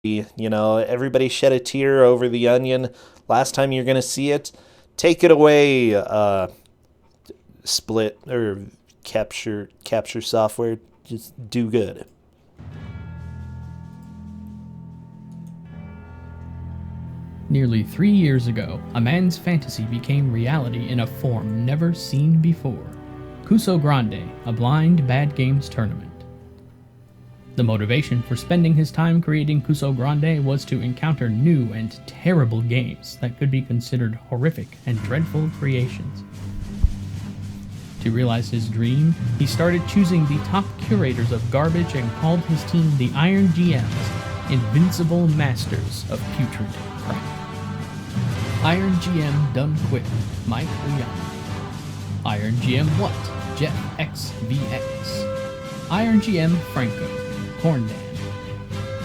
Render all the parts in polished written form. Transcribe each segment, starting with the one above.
You know, everybody shed a tear over the onion. Last time you're going to see it. Take it away, Split or capture software. Just do good. Nearly 3 years ago, a man's fantasy became reality in a form never seen before. Kuso Grande, a blind bad games tournament. The motivation for spending his time creating Kuso Grande was to encounter new and terrible games that could be considered horrific and dreadful creations. To realize his dream, he started choosing the top curators of garbage and called his team the Iron GMs, Invincible Masters of Putrid Crap. Iron GM done quick, Mike Leon. Iron GM what? Jeff XVX. Iron GM Franco, Corndan.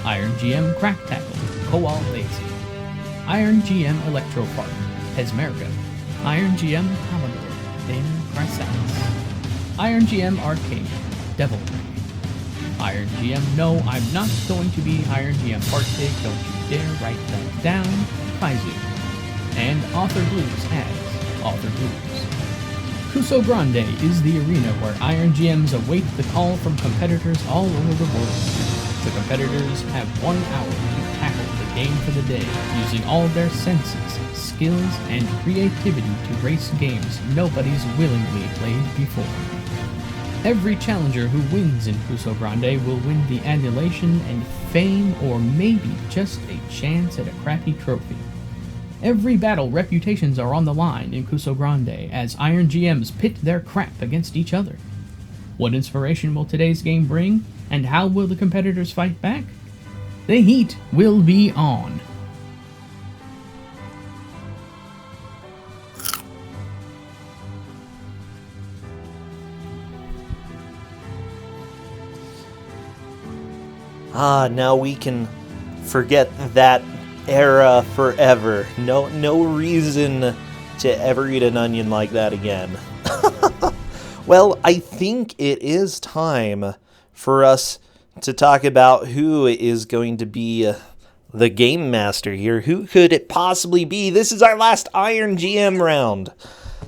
Iron GM Crack Tackle, Koal Lazy. Iron GM Electropark, Pesmerga. Iron GM Commodore, Dana Chrysalis. Iron GM Arcade, Devil Ray. Iron GM No, I'm not going to be Iron GM Partig, don't you dare write that down, Kaizu. And Author Blues as Author Blues. Kuso Grande is the arena where Iron GMs await the call from competitors all over the world. The competitors have 1 hour to tackle the game for the day, using all their senses, skills, and creativity to race games nobody's willingly played before. Every challenger who wins in Kuso Grande will win the adulation and fame, or maybe just a chance at a crappy trophy. Every battle, reputations are on the line in Kuso Grande as Iron GMs pit their crap against each other. What inspiration will today's game bring, and how will the competitors fight back? The heat will be on. Now we can forget that era forever. No reason to ever eat an onion like that again. Well, I think it is time for us to talk about who is going to be the game master here. Who could it possibly be? This is our last Iron GM round.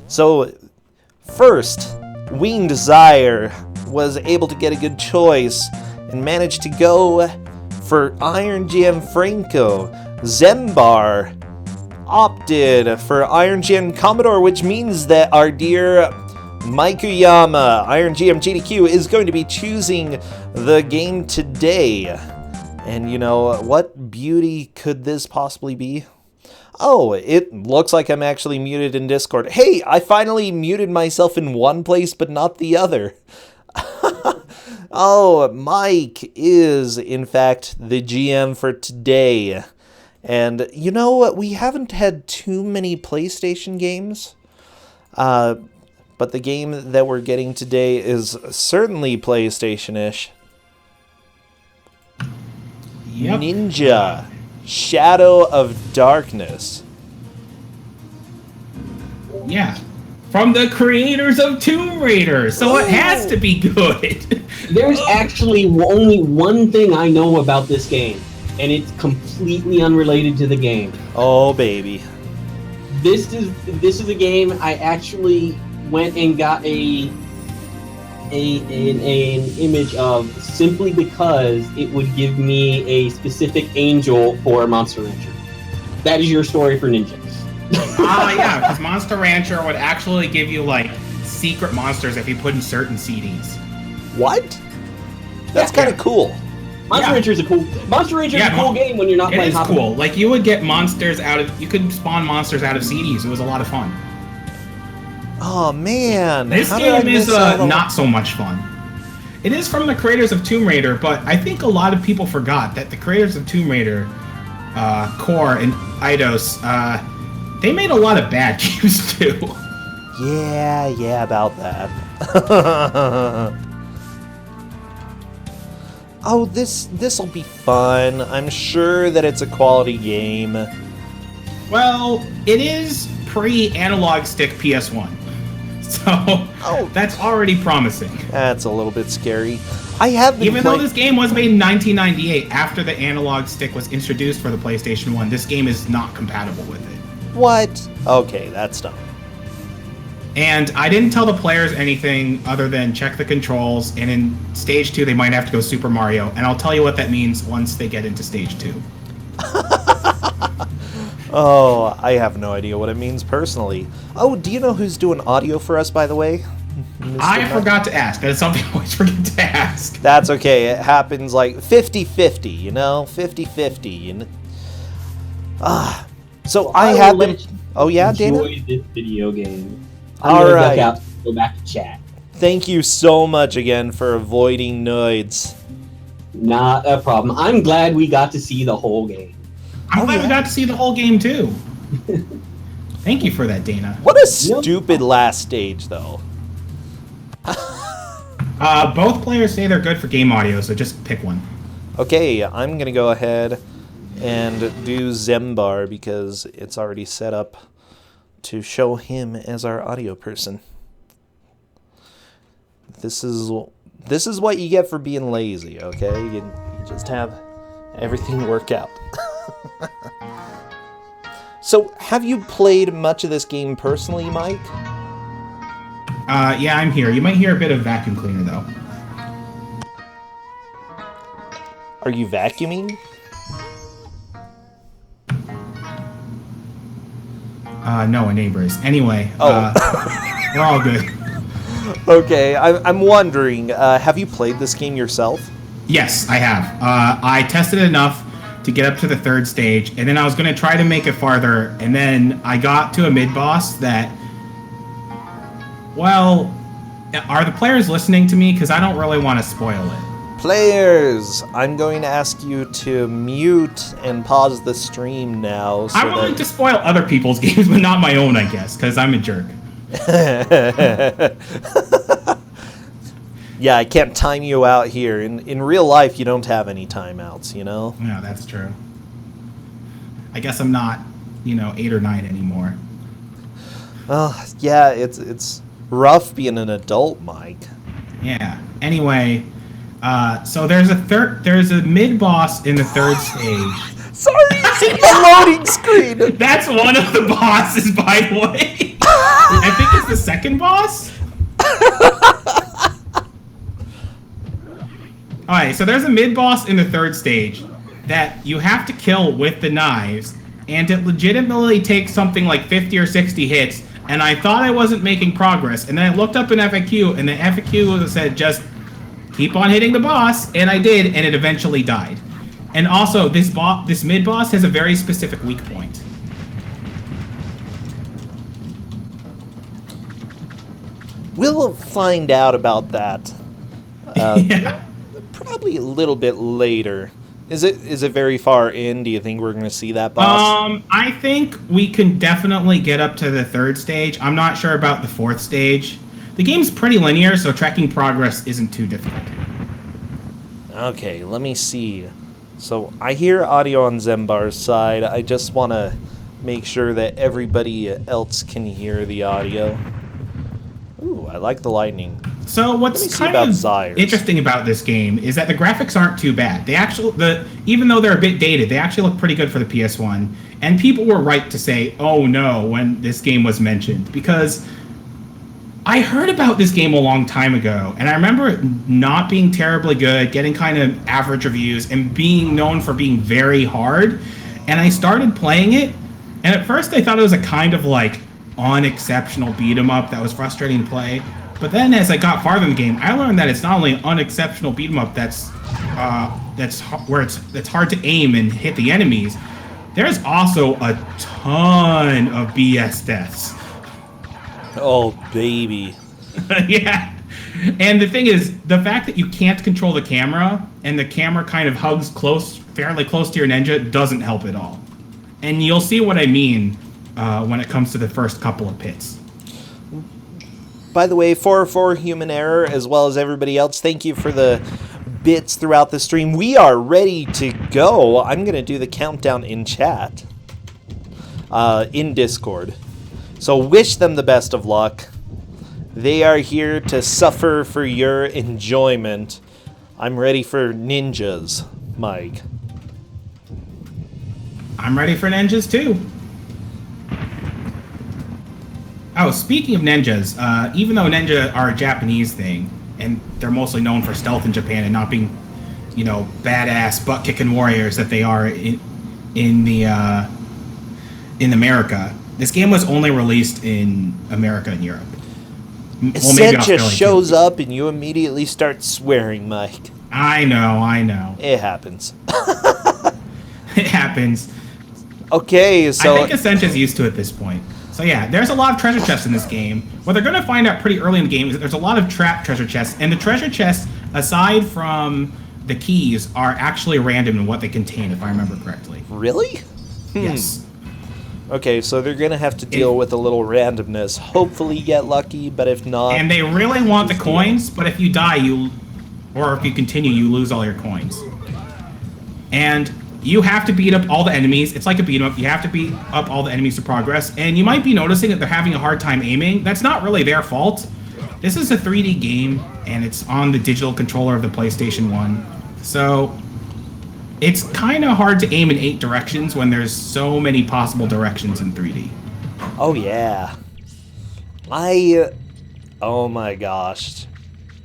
So, first, Winged Zyre was able to get a good choice and managed to go for Iron GM Franco. Zembar opted for Iron GM Commodore, which means that our dear Maikuyama, Iron GM GDQ, is going to be choosing the game today. And you know, what beauty could this possibly be? Oh, it looks like I'm actually muted in Discord. Hey, I finally muted myself in one place but not the other. Oh, Mike is, in fact, the GM for today. And, you know, we haven't had too many PlayStation games. But the game that we're getting today is certainly PlayStation-ish. Yep. Ninja, Shadow of Darkness. Yeah. From the creators of Tomb Raider, so it has to be good. There's actually only one thing I know about this game, and it's completely unrelated to the game. Oh, baby. This is a game I actually went and got an image of simply because it would give me a specific angel for Monster Rancher. That is your story for ninjas. Yeah, because Monster Rancher would actually give you, like, secret monsters if you put in certain CDs. What? That's kind of cool. Monster Rancher is a cool game when you're not playing. It is cool. Like, you would get monsters you could spawn monsters out of CDs. It was a lot of fun. Oh, man. This game is not so much fun. It is from the creators of Tomb Raider, but I think a lot of people forgot that the creators of Tomb Raider, Core and Eidos, they made a lot of bad games too. Yeah, about that. Oh, this'll be fun. I'm sure that it's a quality game. Well, it is pre-analog stick PS1. So, that's already promising. That's a little bit scary. I have been Even though this game was made in 1998, after the analog stick was introduced for the PlayStation 1, this game is not compatible with it. What? Okay, that's dumb. And I didn't tell the players anything other than check the controls, and in Stage 2 they might have to go Super Mario, and I'll tell you what that means once they get into Stage 2. Oh, I have no idea what it means personally. Oh, do you know who's doing audio for us, by the way? I forgot to ask. That is something I always forget to ask. That's okay. It happens like 50-50, you know? 50-50. You know? So I have been... Oh, yeah, Dana? Enjoy this video game. All I'm gonna right. duck out, go back to chat. Thank you so much again for avoiding noids. Not a problem. I'm glad we got to see the whole game. I'm glad we got to see the whole game, too. Thank you for that, Dana. What a stupid last stage, though. Both players say they're good for game audio, so just pick one. Okay, I'm going to go ahead and do Zembar because it's already set up to show him as our audio person. This is what you get for being lazy, okay? You just have everything work out. So, have you played much of this game personally, Mike? Yeah, I'm here. You might hear a bit of vacuum cleaner, though. Are you vacuuming? No, a neighbor is. Anyway, we're all good. Okay, I'm wondering, have you played this game yourself? Yes, I have. I tested it enough to get up to the third stage, and then I was going to try to make it farther, and then I got to a mid-boss that... Well, are the players listening to me? Because I don't really want to spoil it. Players, I'm going to ask you to mute and pause the stream now. So I'm willing to spoil other people's games, but not my own, I guess, because I'm a jerk. Yeah, I can't time you out here. In real life, you don't have any timeouts, you know? Yeah, that's true. I guess I'm not, 8 or 9 anymore. Yeah, it's rough being an adult, Mike. Yeah. Anyway, so there's a mid boss in the third stage. Sorry, the loading screen. That's one of the bosses, by the way. I think it's the second boss. Alright, so there's a mid boss in the third stage that you have to kill with the knives, and it legitimately takes something like 50 or 60 hits. And I thought I wasn't making progress, and then I looked up an FAQ, and the FAQ said just keep on hitting the boss, and I did, and it eventually died. And also, this mid-boss has a very specific weak point. We'll find out about that. Yeah. Probably a little bit later. Is it very far in? Do you think we're going to see that boss? I think we can definitely get up to the third stage. I'm not sure about the fourth stage. The game's pretty linear, so tracking progress isn't too difficult. Okay, let me see. So I hear audio on Zembar's side. I just want to make sure that everybody else can hear the audio. Ooh, I like the lightning. So what's kind of Zyre. interesting about this game is that the graphics aren't too bad. Even though they're a bit dated, they actually look pretty good for the PS1. And people were right to say, "Oh no," when this game was mentioned, because I heard about this game a long time ago, and I remember it not being terribly good, getting kind of average reviews, and being known for being very hard. And I started playing it, and at first I thought it was a kind of like unexceptional beat 'em up that was frustrating to play. But then as I got farther in the game, I learned that it's not only an unexceptional beat 'em up that's hard to aim and hit the enemies. There's also a ton of BS deaths. Oh, baby. Yeah. And the thing is, the fact that you can't control the camera and the camera kind of hugs fairly close to your ninja doesn't help at all. And you'll see what I mean when it comes to the first couple of pits. By the way, for human error, as well as everybody else, thank you for the bits throughout the stream. We are ready to go. I'm going to do the countdown in chat, in Discord. So wish them the best of luck. They are here to suffer for your enjoyment. I'm ready for ninjas, Mike. I'm ready for ninjas too. Oh, speaking of ninjas, even though ninja are a Japanese thing, and they're mostly known for stealth in Japan and not being, badass butt-kicking warriors that they are in America, this game was only released in America and Europe. Set just shows up and you immediately start swearing, Mike. I know. It happens. It happens. Okay, so... I think Essentia's used to it at this point. So yeah, there's a lot of treasure chests in this game. What they're going to find out pretty early in the game is that there's a lot of trapped treasure chests, and the treasure chests, aside from the keys, are actually random in what they contain, if I remember correctly. Really? Yes. Okay, so they're going to have to deal with a little randomness. Hopefully get lucky, but if not... And they really want the coins, but if you die, or if you continue, you lose all your coins. And you have to beat up all the enemies. It's like a beat 'em up. You have to beat up all the enemies to progress. And you might be noticing that they're having a hard time aiming. That's not really their fault. This is a 3D game, and it's on the digital controller of the PlayStation 1. So it's kind of hard to aim in 8 directions when there's so many possible directions in 3D. Oh, yeah. Oh my gosh.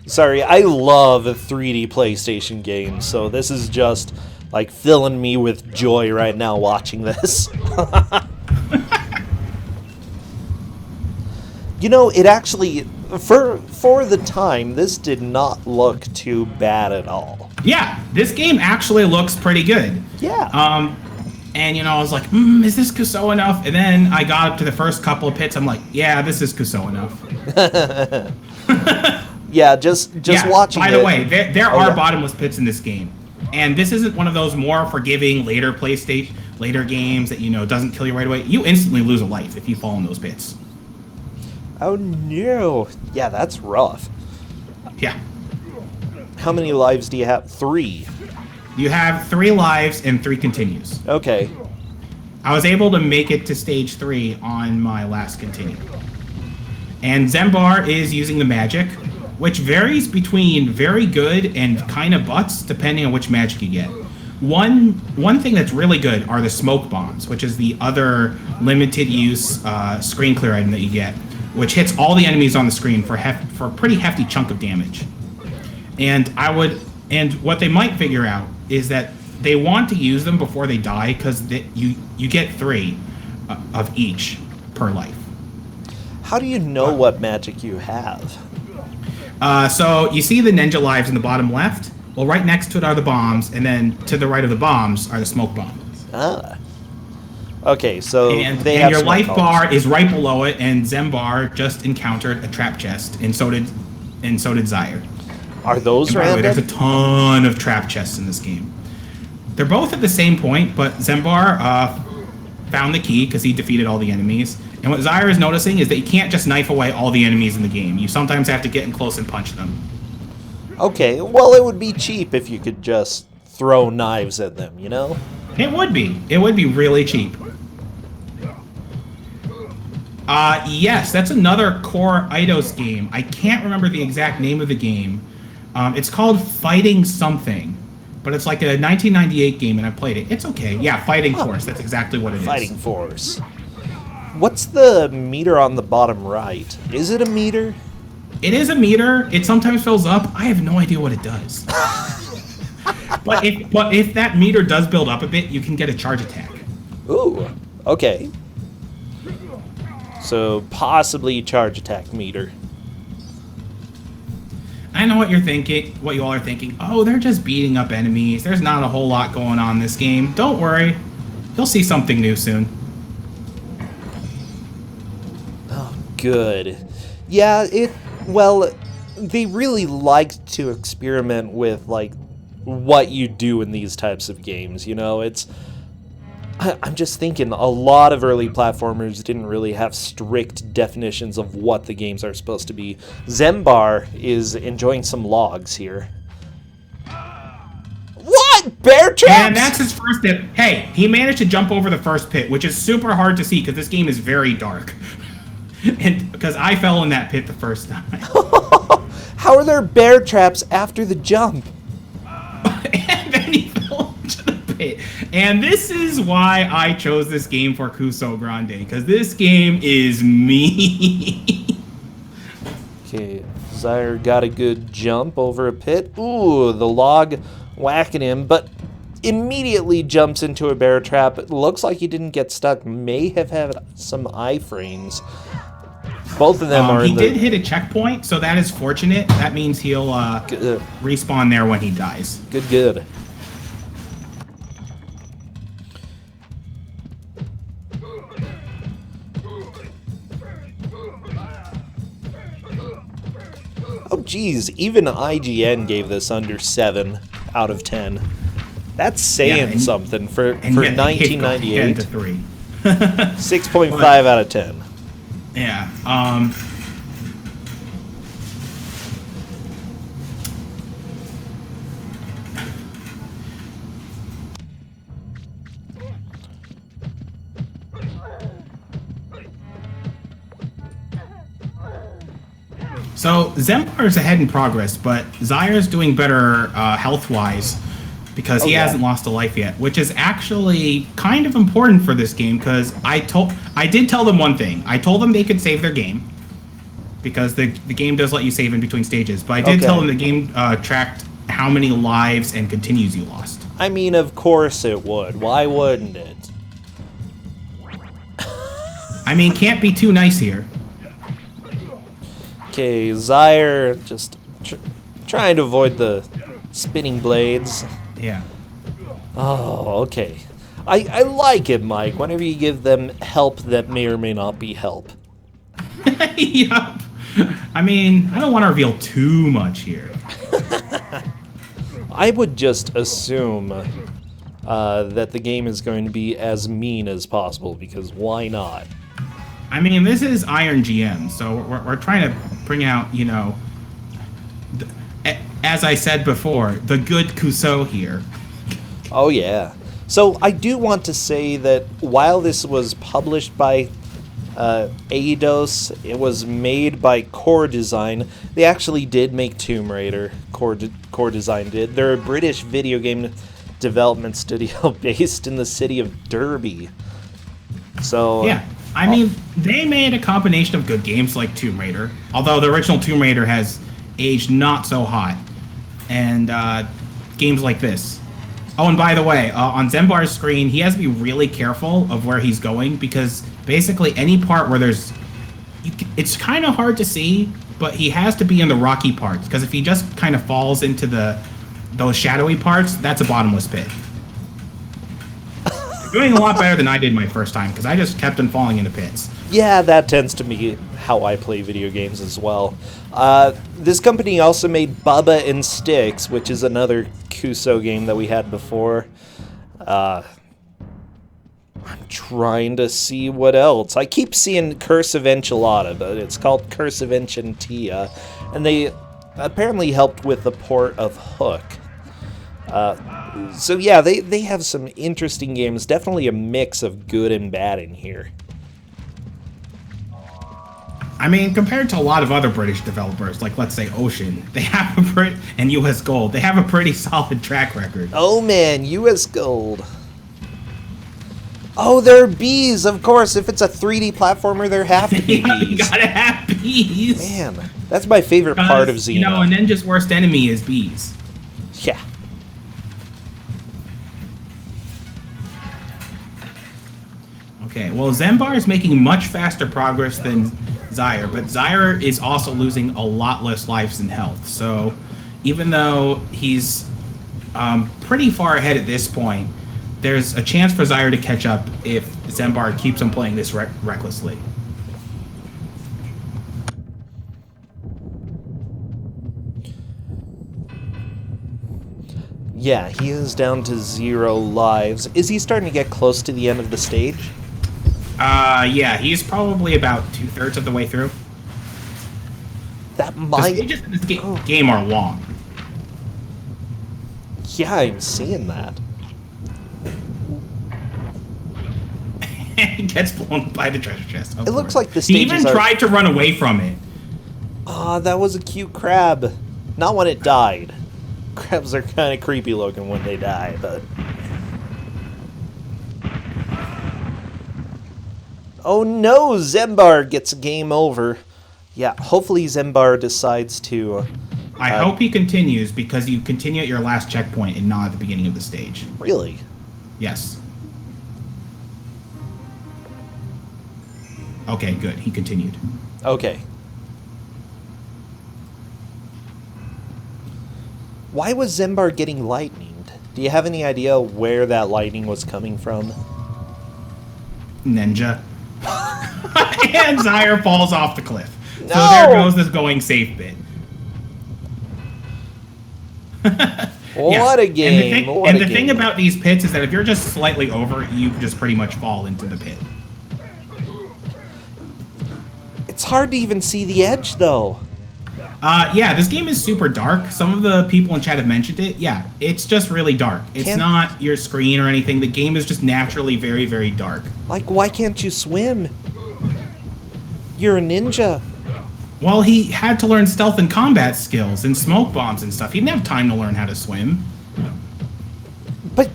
Sorry, I love 3D PlayStation games, so this is just... like filling me with joy right now watching this. It actually, for the time, this did not look too bad at all. Yeah, this game actually looks pretty good. Yeah. And I was like, is this Kuso enough? And then I got up to the first couple of pits. I'm like, yeah, this is Kuso enough. Yeah, just watching. By the way, there are bottomless pits in this game. And this isn't one of those more forgiving later games that, doesn't kill you right away. You instantly lose a life if you fall in those pits. Oh, no. Yeah, that's rough. Yeah. How many lives do you have? 3. You have 3 lives and 3 continues. Okay. I was able to make it to stage 3 on my last continue. And Zembar is using the magic, which varies between very good and kind of butts, depending on which magic you get. One thing that's really good are the smoke bombs, which is the other limited use screen clear item that you get, which hits all the enemies on the screen for a pretty hefty chunk of damage. And what they might figure out is that they want to use them before they die, because you get 3 of each per life. How do you know what magic you have? So you see the ninja lives in the bottom left? Well, right next to it are the bombs, and then to the right of the bombs are the smoke bombs. Ah. Okay, so and your life bar is right below it, and Zembar just encountered a trap chest, and so did Zyre. Are those random? By the way, there's a ton of trap chests in this game. They're both at the same point, but Zembar found the key because he defeated all the enemies. And what Zyre is noticing is that you can't just knife away all the enemies in the game. You sometimes have to get in close and punch them. Okay, well, it would be cheap if you could just throw knives at them, It would be. It would be really cheap. Yes, that's another core Eidos game. I can't remember the exact name of the game. It's called Fighting Something. But it's like a 1998 game, and I played it. It's okay. Yeah, Fighting Force. That's exactly what it is. Fighting Force. What's the meter on the bottom right? Is it a meter? It is a meter. It sometimes fills up. I have no idea what it does. but if that meter does build up a bit, you can get a charge attack. Ooh, okay. So possibly charge attack meter. I know what you're thinking, what you all are thinking. Oh, they're just beating up enemies. There's not a whole lot going on in this game. Don't worry. You'll see something new soon. Oh, good. Yeah, they really like to experiment with, what you do in these types of games, I'm just thinking a lot of early platformers didn't really have strict definitions of what the games are supposed to be. Zembar is enjoying some logs here. What? Bear traps? And that's his first pit. Hey, he managed to jump over the first pit, which is super hard to see because this game is very dark. And because I fell in that pit the first time. How are there bear traps after the jump? pit. And this is why I chose this game for Kusogrand, because this game is me. Okay, Zyre got a good jump over a pit. Ooh, the log whacking him, but immediately jumps into a bear trap. It looks like he didn't get stuck. May have had some iframes. Both of them are he did hit a checkpoint, so that is fortunate. That means he'll respawn there when he dies. Good. Oh, geez. Even IGN gave this under 7 out of 10. That's saying something for 1998. 3. 6.5 out of 10. Yeah. So Zembar is ahead in progress, but Zyre's doing better health-wise because he hasn't lost a life yet, which is actually kind of important for this game because I did tell them one thing. I told them they could save their game because the game does let you save in between stages, but I did tell them the game tracked how many lives and continues you lost. I mean, of course it would. Why wouldn't it? I mean, can't be too nice here. Okay, Zyre just trying to avoid the spinning blades. Yeah. Oh, okay. I like it, Mike, whenever you give them help that may or may not be help. Yup. I mean, I don't want to reveal too much here. I would just assume that the game is going to be as mean as possible, because why not? I mean, this is Iron GM, so we're trying to bring out, you know, as I said before, the good Kuso here. Oh, yeah. So I do want to say that while this was published by Eidos, it was made by Core Design. They actually did make Tomb Raider. Core Design did. They're a British video game development studio based in the city of Derby. So yeah. I mean, they made a combination of good games like Tomb Raider, although the original Tomb Raider has aged not so hot, and games like this. Oh, and by the way, on Zembar's screen, he has to be really careful of where he's going, because basically any part where it's kind of hard to see, but he has to be in the rocky parts, because if he just kind of falls into those shadowy parts, that's a bottomless pit. Doing a lot better than I did my first time, because I just kept on falling into pits. Yeah, that tends to be how I play video games as well. This company also made Bubba and Sticks, which is another Kuso game that we had before. I'm trying to see what else. I keep seeing Curse of Enchilada, but it's called Curse of Enchantia, and they apparently helped with the port of Hook. So yeah, they have some interesting games. Definitely a mix of good and bad in here. I mean, compared to a lot of other British developers, like let's say Ocean, they have and US Gold, they have a pretty solid track record. Oh man, US Gold. Oh, there are bees, of course. If it's a 3D platformer, there have to be bees. You gotta have bees. Man, that's my favorite part of Xena. You know, a ninja's worst enemy is bees. Yeah. Okay, well, Zembar is making much faster progress than Zyre, but Zyre is also losing a lot less lives and health. So even though he's pretty far ahead at this point, there's a chance for Zyre to catch up if Zembar keeps on playing this recklessly. Yeah, he is down to 0 lives. Is he starting to get close to the end of the stage? Yeah, he's probably about 2/3 of the way through. That The might... stages in this game are long. Yeah, I'm seeing that. He gets blown by the treasure chest. It looks like the He stages even tried to run away from it. Ah, that was a cute crab. Not when it died. Crabs are kind of creepy looking when they die, but... Oh no, Zembar gets a game over. Yeah, hopefully Zembar decides to... I hope he continues, because you continue at your last checkpoint and not at the beginning of the stage. Really? Yes. Okay, good. He continued. Okay. Why was Zembar getting lightninged? Do you have any idea where that lightning was coming from? Ninja. And Zyre falls off the cliff. No! So there goes this going safe bit. What a game. And the thing about these pits is that if you're just slightly over, you just pretty much fall into the pit. It's hard to even see the edge, though. Yeah, this game is super dark. Some of the people in chat have mentioned it. Yeah, it's just really dark. It's not your screen or anything. The game is just naturally very, very dark. Like, why can't you swim? You're a ninja. Well, he had to learn stealth and combat skills and smoke bombs and stuff. He didn't have time to learn how to swim. But,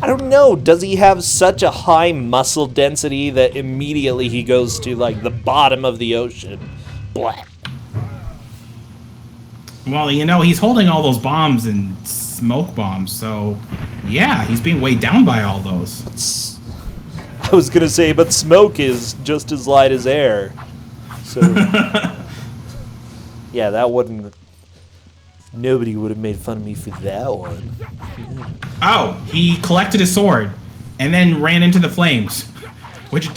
I don't know. Does he have such a high muscle density that immediately he goes to, like, the bottom of the ocean? Blah. Well, you know, he's holding all those bombs and smoke bombs, so yeah, he's being weighed down by all those. I was gonna say, but smoke is just as light as air. So, yeah, that wouldn't... Nobody would have made fun of me for that one. Oh, he collected his sword and then ran into the flames, which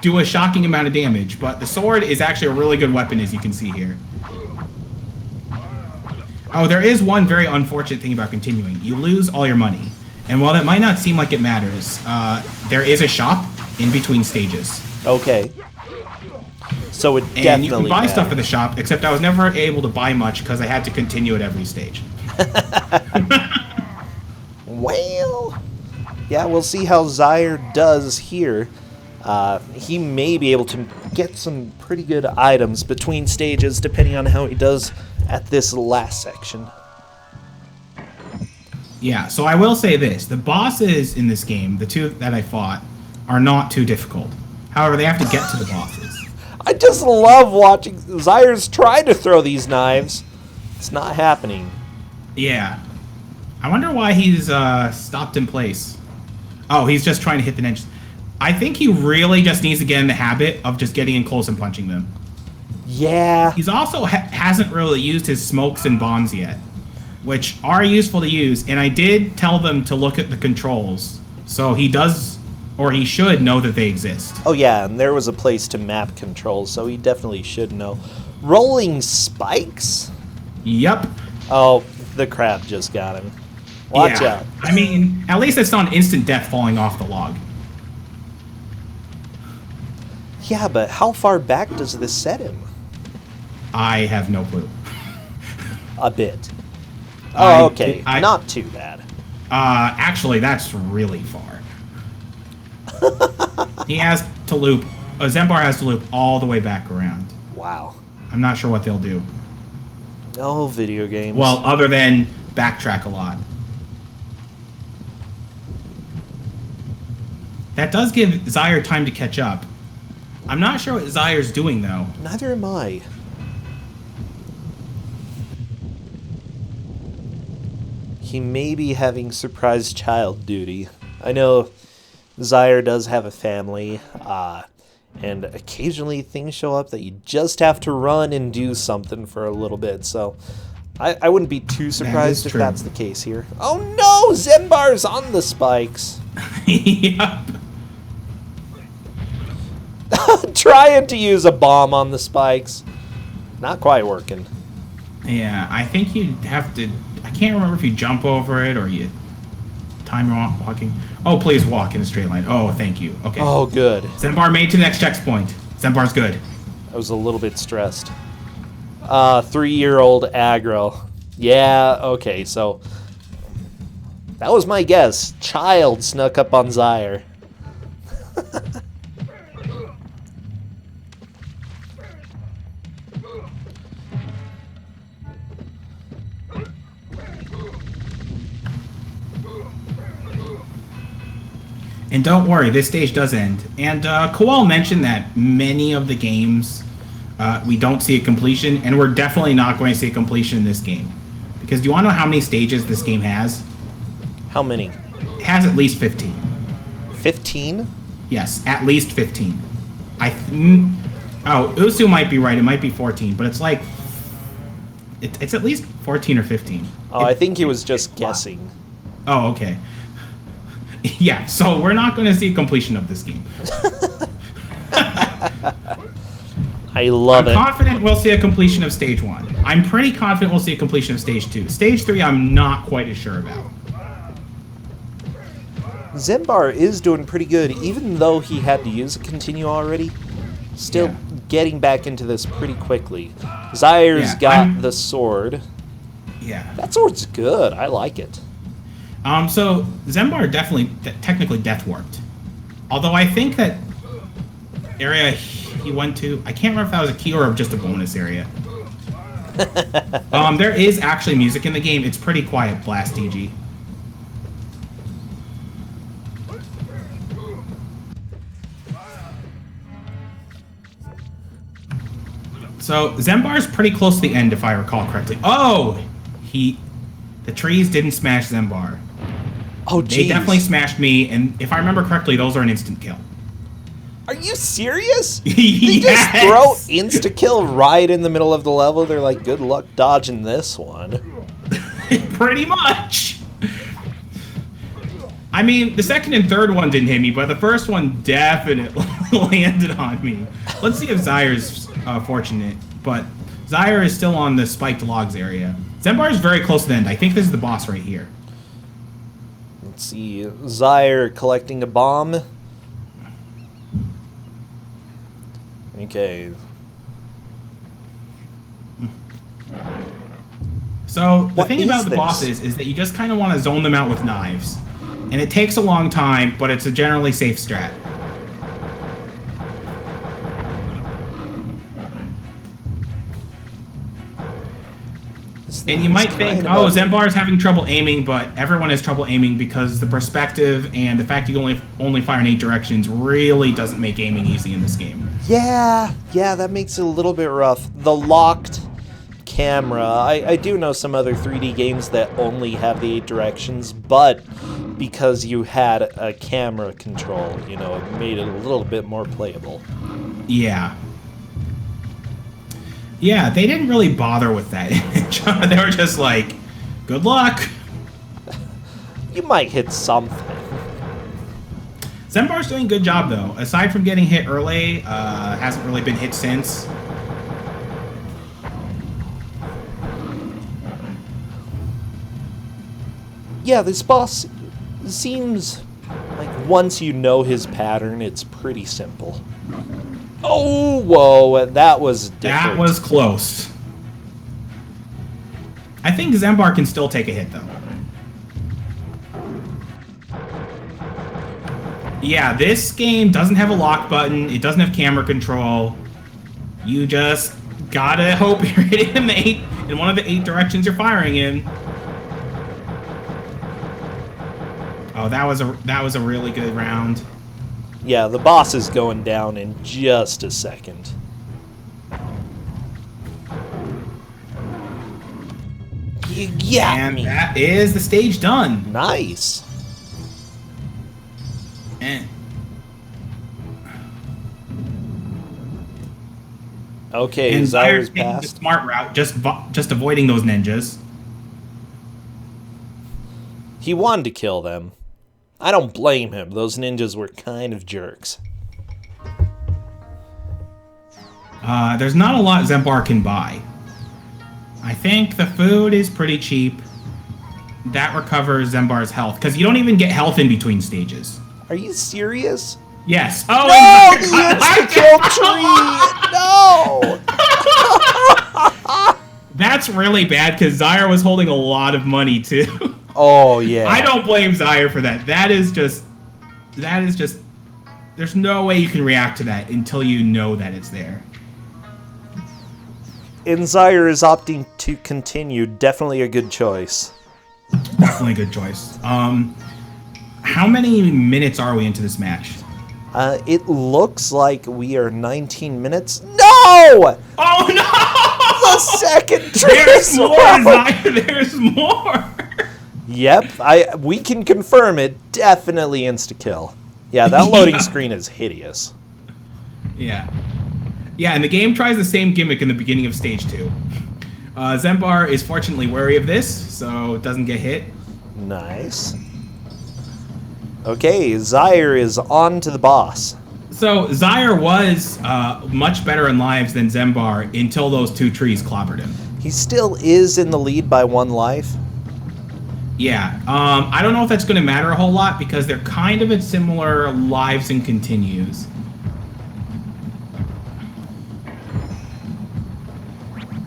do a shocking amount of damage, but the sword is actually a really good weapon, as you can see here. Oh, there is one very unfortunate thing about continuing. You lose all your money. And while that might not seem like it matters, there is a shop in between stages. Okay. So it definitely And you can buy stuff matters. at the shop, except I was never able to buy much because I had to continue at every stage. Well, yeah, we'll see how Zyre does here. He may be able to get some pretty good items between stages, depending on how he does at this last section. Yeah, so I will say this. The bosses in this game, the two that I fought, are not too difficult. However, they have to get to the bosses. I just love watching Zyre's trying to throw these knives. It's not happening. Yeah. I wonder why he's stopped in place. Oh, he's just trying to hit the ninjas. I think he really just needs to get in the habit of just getting in close and punching them. Yeah. He's also hasn't really used his smokes and bombs yet, which are useful to use, and I did tell them to look at the controls, so he does, or he should know that they exist. Oh yeah, and there was a place to map controls, so he definitely should know. Rolling spikes? Yep. Oh, the crab just got him. Watch out. I mean, at least it's not instant death falling off the log. Yeah, but how far back does this set him? I have no clue. A bit. Oh, okay. Not too bad. Actually, that's really far. He has to loop. Zembar has to loop all the way back around. Wow. I'm not sure what they'll do. Oh, video games. Well, other than backtrack a lot. That does give Zyre time to catch up. I'm not sure what Zyre's doing, though. Neither am I. He may be having surprise child duty. I know Zyre does have a family, and occasionally things show up that you just have to run and do something for a little bit, so I wouldn't be too surprised if that's the case here. Oh no! Zembar's on the spikes! Yep. Trying to use a bomb on the spikes. Not quite working. Yeah, I think you'd have to... I can't remember if you jump over it or you time walking. Oh, please walk in a straight line. Oh, thank you. Okay. Oh, good. Zembar made to the next checkpoint. Zembar's good. I was a little bit stressed. 3-year-old aggro. Yeah, okay, so... That was my guess. Child snuck up on Zyre. And don't worry, this stage does end. And Kowal mentioned that many of the games we don't see a completion, and we're definitely not going to see a completion in this game. Because do you want to know how many stages this game has? How many? It has at least 15. 15? Yes, at least 15. Usu might be right. It might be 14, but it's like... It's at least 14 or 15. Oh, I think he was just guessing. Oh, okay. Yeah, so we're not going to see a completion of this game. I love it. I'm confident we'll see a completion of Stage 1. I'm pretty confident we'll see a completion of Stage 2. Stage 3, I'm not quite as sure about. Zembar is doing pretty good, even though he had to use a continue already. Still getting back into this pretty quickly. Zyre's got the sword. Yeah. That sword's good. I like it. So Zembar definitely technically death warped. Although I think that area he went to, I can't remember if that was a key or just a bonus area. There is actually music in the game. It's pretty quiet. Blast DG. So Zembar's pretty close to the end, if I recall correctly. Oh, the trees didn't smash Zembar. Oh, geez. They definitely smashed me, and if I remember correctly, those are an instant kill. Are you serious? They Yes! just throw insta-kill right in the middle of the level. They're like, good luck dodging this one. Pretty much. I mean, the second and third one didn't hit me, but the first one definitely landed on me. Let's see if Zyre's fortunate, but Zyre is still on the spiked logs area. Zembar is very close to the end. I think this is the boss right here. Let's see. Zyre collecting a bomb. Okay. So, the What thing is about the this? bosses is that you just kind of want to zone them out with knives. And it takes a long time, but it's a generally safe strat. And you might think, oh, Zembar's having trouble aiming, but everyone has trouble aiming because the perspective and the fact you can only fire in 8 directions really doesn't make aiming easy in this game. Yeah, that makes it a little bit rough. The locked camera. I do know some other 3D games that only have the 8 directions, but because you had a camera control, it made it a little bit more playable. Yeah. Yeah, they didn't really bother with that. They were just like, good luck. You might hit something. Zembar's doing a good job, though. Aside from getting hit early, hasn't really been hit since. Yeah, this boss seems like once you know his pattern, it's pretty simple. Oh, whoa, that was different. That was close. I think Zembar can still take a hit, though. Yeah, this game doesn't have a lock button. It doesn't have camera control. You just gotta hope you're hitting him in one of the 8 directions you're firing in. Oh, that was a really good round. Yeah, the boss is going down in just a second. Yeah, and that is the stage done. Nice. And okay, Zyre's taking the passed. smart route, just avoiding those ninjas. He wanted to kill them. I don't blame him. Those ninjas were kind of jerks. There's not a lot Zembar can buy. I think the food is pretty cheap. That recovers Zembar's health, because you don't even get health in between stages. Are you serious? Yes. Oh, No! The insta-kill tree! No! That's really bad, because Zyre was holding a lot of money, too. Oh, yeah. I don't blame Zyre for that. That is just... There's no way you can react to that until you know that it's there. And Zyre is opting to continue. Definitely a good choice. Definitely a good choice. How how many minutes are we into this match? It looks like we are 19 minutes. No! Oh no! The second There's trace. more, Zyre. There's more. Yep, we can confirm it. Definitely insta-kill. Yeah, that loading screen is hideous. Yeah. Yeah, and the game tries the same gimmick in the beginning of stage 2. Zembar is fortunately wary of this, so it doesn't get hit. Nice. Okay, Zyre is on to the boss. So Zyre was much better in lives than Zembar until those 2 trees clobbered him. He still is in the lead by 1 life. Yeah, I don't know if that's going to matter a whole lot because they're kind of at similar lives and continues.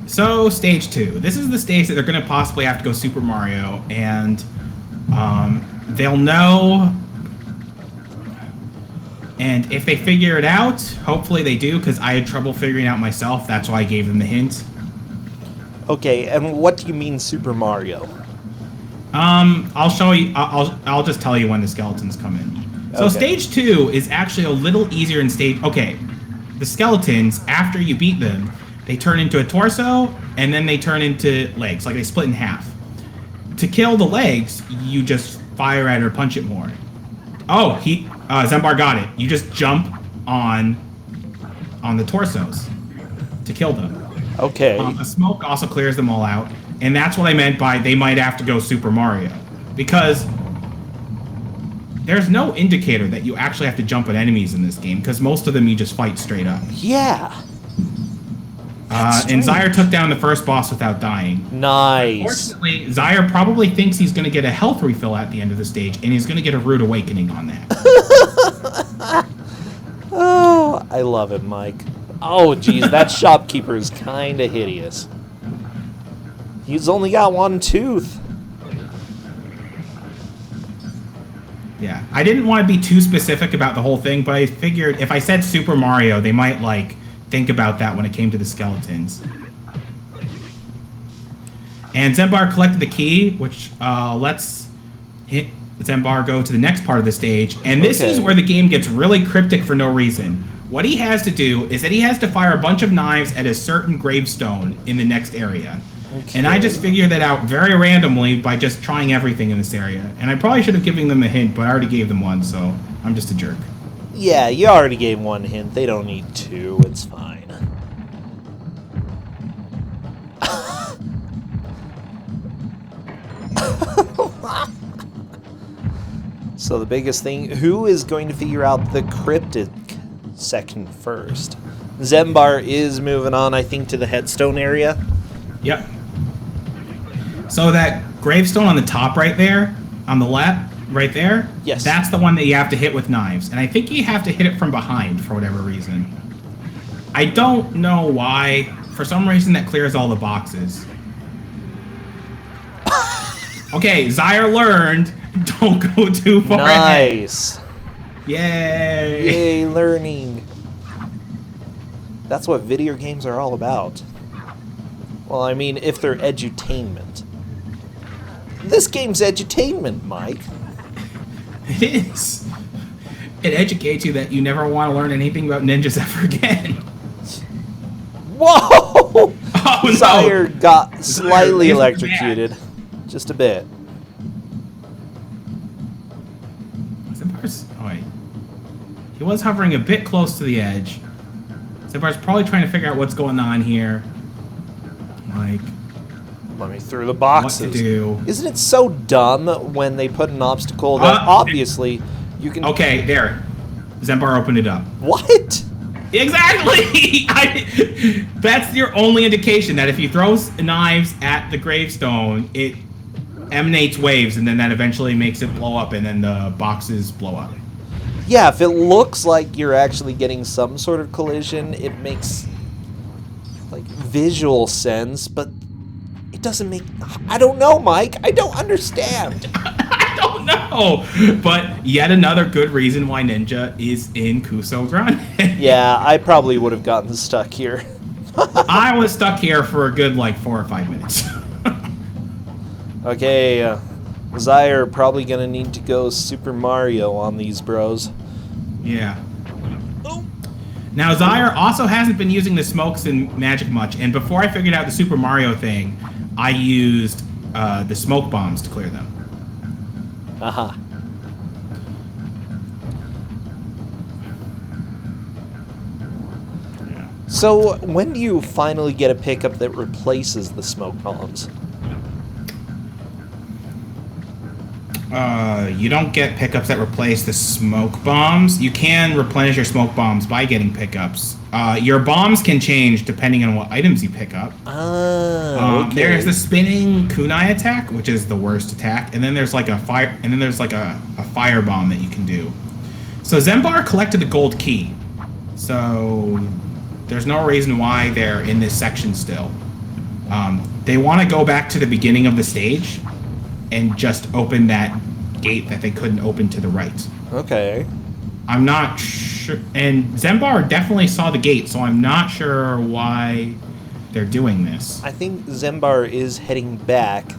So, stage 2. This is the stage that they're going to possibly have to go Super Mario, and they'll know. And if they figure it out, hopefully they do, because I had trouble figuring out myself. That's why I gave them the hint. Okay, and what do you mean Super Mario? I'll show you. I'll just tell you when the skeletons come in. So Okay. stage 2 is actually a little easier in stage. Okay, the skeletons, after you beat them, they turn into a torso, and then they turn into legs. Like they split in half. To kill the legs, you just fire at it or punch it more. Oh, Zembar got it. You just jump on the torsos to kill them. Okay. The smoke also clears them all out, and that's what I meant by they might have to go Super Mario, because there's no indicator that you actually have to jump at enemies in this game, because most of them you just fight straight up. Yeah. And Zyre took down the first boss without dying. Nice. Unfortunately, Zyre probably thinks he's going to get a health refill at the end of the stage, and he's going to get a rude awakening on that. Oh, I love it, Mike. Oh, geez, that shopkeeper is kind of hideous. He's only got 1 tooth. Yeah, I didn't want to be too specific about the whole thing, but I figured if I said Super Mario, they might, think about that when it came to the skeletons. And Zembar collected the key, which lets Zembar go to the next part of the stage. And this is where the game gets really cryptic for no reason. What he has to do is that he has to fire a bunch of knives at a certain gravestone in the next area. Okay. And I just figured that out very randomly by just trying everything in this area. And I probably should have given them a hint, but I already gave them one, so I'm just a jerk. Yeah, you already gave 1 hint. They don't need 2. It's fine. So the biggest thing, who is going to figure out the cryptic section first? Zembar is moving on, I think, to the headstone area. Yep. So that gravestone on the top right there, on the left, right there, yes, that's the one that you have to hit with knives. And I think you have to hit it from behind for whatever reason. I don't know why. For some reason, that clears all the boxes. Okay, Zyre learned. Don't go too far ahead. Nice. Yay. Yay, learning. That's what video games are all about. Well, I mean, if they're edutainment. This game's edutainment, Mike. It is. It educates you that you never want to learn anything about ninjas ever again. Whoa! Oh, no. Zyre got slightly Zyre, electrocuted. Just a bit. Zembar's... Oh, wait. He was hovering a bit close to the edge. Zembar's probably trying to figure out what's going on here. Let me through the boxes. What to do. Isn't it so dumb when they put an obstacle that obviously you can... Okay, there. Zembar opened it up. What? Exactly! That's your only indication that if you throw knives at the gravestone, it emanates waves, and then that eventually makes it blow up, and then the boxes blow up. Yeah, if it looks like you're actually getting some sort of collision, it makes visual sense, but it doesn't make... I don't know, Mike. I don't understand. I don't know. But yet another good reason why Ninja is in Kusogrand. Yeah, I probably would have gotten stuck here. I was stuck here for a good 4 or 5 minutes. Okay, Zyre probably gonna need to go Super Mario on these bros. Yeah. Now, Zyre also hasn't been using the smokes in Magic much, and before I figured out the Super Mario thing, I used the smoke bombs to clear them. Aha. So, when do you finally get a pickup that replaces the smoke bombs? You don't get pickups that replace the smoke bombs. You can replenish your smoke bombs by getting pickups. Your bombs can change depending on what items you pick up. Okay. There's the spinning kunai attack, which is the worst attack, and then there's like a fire, and then there's like a fire bomb that you can do. So Zembar collected the gold key, so there's no reason why they're in this section still. They want to go back to the beginning of the stage and just open that gate that they couldn't open to the right. Okay. I'm not sure. And Zembar definitely saw the gate, so I'm not sure why they're doing this. I think Zembar is heading back.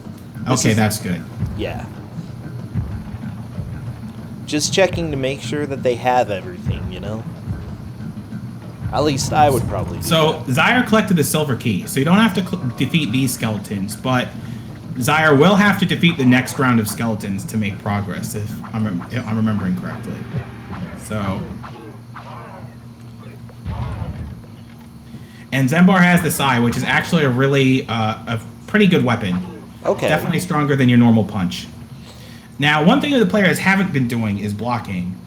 Okay, that's good. Yeah. Just checking to make sure that they have everything, you know? At least I would probably do So, that. Zyre collected the silver key, so you don't have to defeat these skeletons, but Zyre will have to defeat the next round of skeletons to make progress, if I'm remembering correctly. So... And Zembar has the Sai, which is actually a pretty good weapon. Okay. Definitely stronger than your normal punch. Now, one thing that the players haven't been doing is blocking.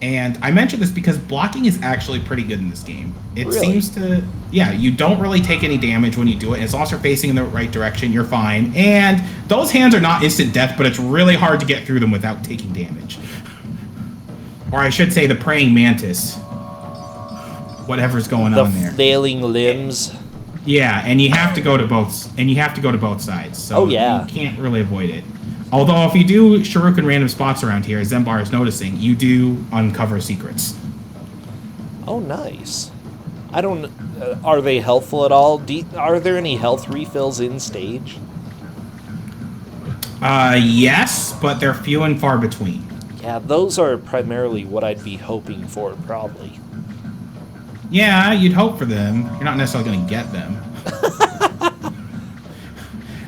And I mention this because blocking is actually pretty good in this game. It Really? seems to... Yeah, you don't really take any damage when you do it. As long as you're facing in the right direction, you're fine. And those hands are not instant death, but it's really hard to get through them without taking damage. Or I should say the praying mantis. Whatever's going on there. The flailing limbs. Yeah, and you have to go to both sides. So Oh, yeah. you can't really avoid it. Although if you do shuriken random spots around here, as Zembar is noticing, you do uncover secrets. Oh, nice. I don't... are they helpful at all? Are there any health refills in stage? Yes, but they're few and far between. Yeah, those are primarily what I'd be hoping for, probably. Yeah, you'd hope for them. You're not necessarily going to get them.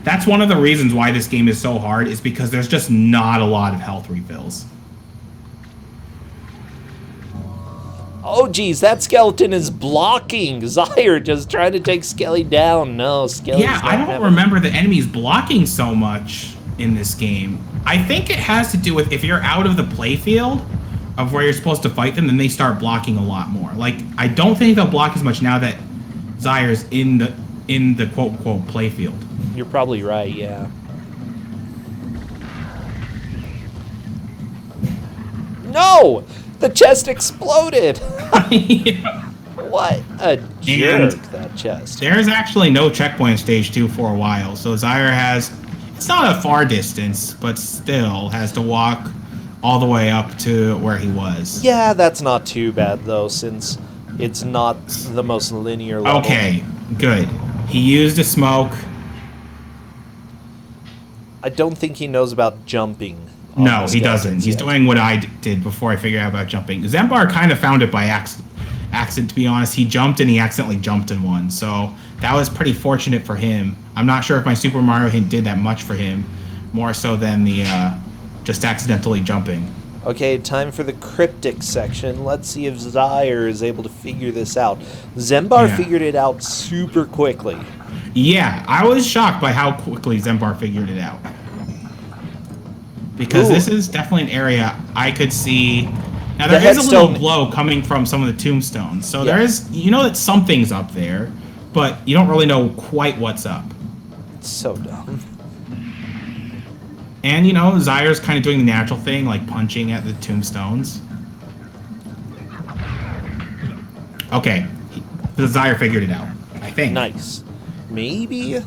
That's one of the reasons why this game is so hard, is because there's just not a lot of health refills. Oh, geez, that skeleton is blocking. Zyre just trying to take Skelly down. No, Skelly's Yeah, I don't remember the enemies blocking so much in this game. I think it has to do with if you're out of the playfield of where you're supposed to fight them, then they start blocking a lot more. Like, I don't think they'll block as much now that Zyre's in the quote-unquote playfield. You're probably right, yeah. No! The chest exploded! Yeah. What a jerk, that chest. There's actually no checkpoint in Stage 2 for a while, so Zyre has... It's not a far distance, but still has to walk all the way up to where he was. Yeah, that's not too bad, though, since it's not the most linear level. Okay, good. He used a smoke. I don't think he knows about jumping. on No, the he doesn't. skeletons He's yet. doing what I did before I figured out about jumping. Zembar kind of found it by accident, to be honest. He jumped and he accidentally jumped in one, so that was pretty fortunate for him. I'm not sure if my Super Mario hint did that much for him, more so than the just accidentally jumping. Okay, time for the cryptic section. Let's see if Zyre is able to figure this out. Zembar Yeah. figured it out super quickly. Yeah, I was shocked by how quickly Zembar figured it out. Because Ooh. this is definitely an area I could see. Now, The there is a little headstone- glow coming from some of the tombstones. So Yeah. there is, you know that something's up there, but you don't really know quite what's up. It's so dumb. And, you know, Zyre's kind of doing the natural thing, like punching at the tombstones. Okay, the Zyre figured it out, I think. Nice. Maybe?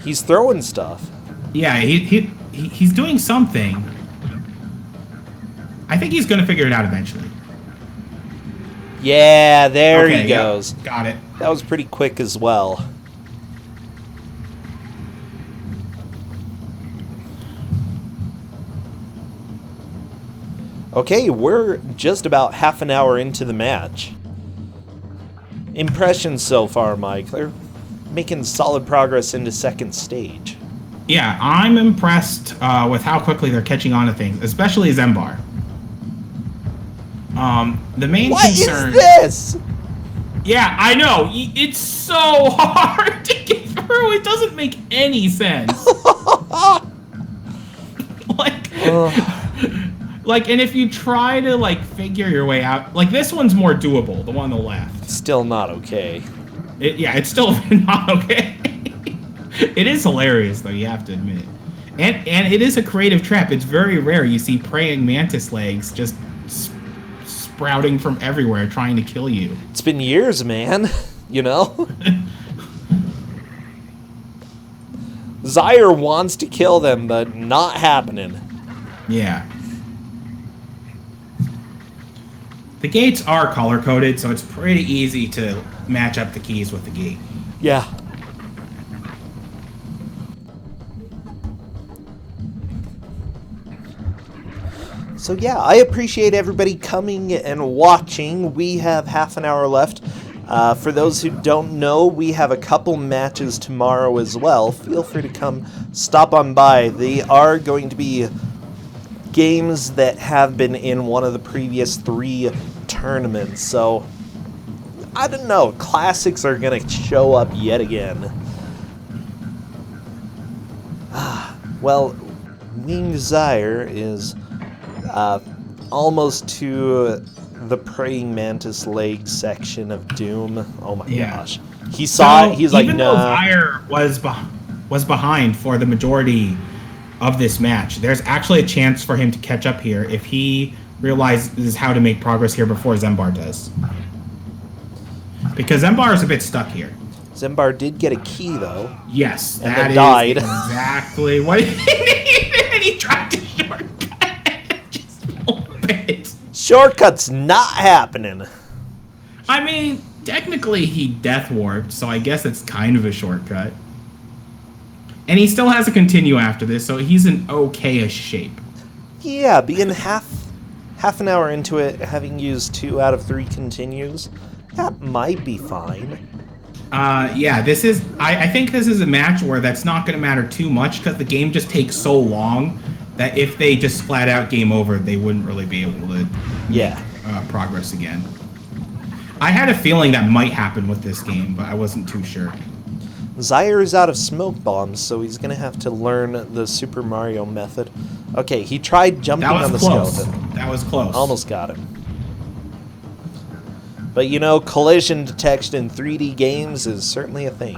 He's throwing stuff. Yeah, he's doing something. I think he's going to figure it out eventually. Yeah, there Okay, he yeah, goes. got it. That was pretty quick as well. Okay, we're just about half an hour into the match. Impressions so far, Mike? They're making solid progress into second stage. Yeah, I'm impressed with how quickly they're catching on to things, especially Zembar. The main concern... What is this? Yeah, I know. It's so hard to get through. It doesn't make any sense. Like, and if you try to, like, figure your way out... Like, this one's more doable, the one on the left. Still not okay. It's still not okay. It is hilarious, though, you have to admit. And it is a creative trap. It's very rare you see praying mantis legs just sprouting from everywhere trying to kill you. It's been years, man. You know? Zyre wants to kill them, but not happening. Yeah. The gates are color-coded, so it's pretty easy to match up the keys with the gate. Yeah. So yeah, I appreciate everybody coming and watching. We have half an hour left. For those who don't know, we have a couple matches tomorrow as well. Feel free to come stop on by. They are going to be games that have been in one of the previous 3 tournaments. So, I don't know. Classics are going to show up yet again. Well, Winged Zyre is almost to the praying mantis leg section of Doom. Oh my gosh. He saw it, he's like, even nah. though Zyre was behind for the majority of this match, there's actually a chance for him to catch up here if he realizes how to make progress here before Zembar does. Because Zembar is a bit stuck here. Zembar did get a key, though. Yes, and that then died. Is exactly what he needed, and he tried to shortcut just a little bit. Shortcut's not happening. I mean, technically he death warped, so I guess it's kind of a shortcut. And he still has to continue after this, so he's in okay-ish shape. Yeah, being half an hour into it, having used 2 out of 3 continues, that might be fine. Yeah, this is... I think this is a match where that's not going to matter too much, because the game just takes so long that if they just flat out game over, they wouldn't really be able to make progress again. I had a feeling that might happen with this game, but I wasn't too sure. Zyre is out of smoke bombs, so he's going to have to learn the Super Mario method. Okay, he tried jumping on the skeleton. That was close. Almost got him. But you know, collision detection in 3D games is certainly a thing.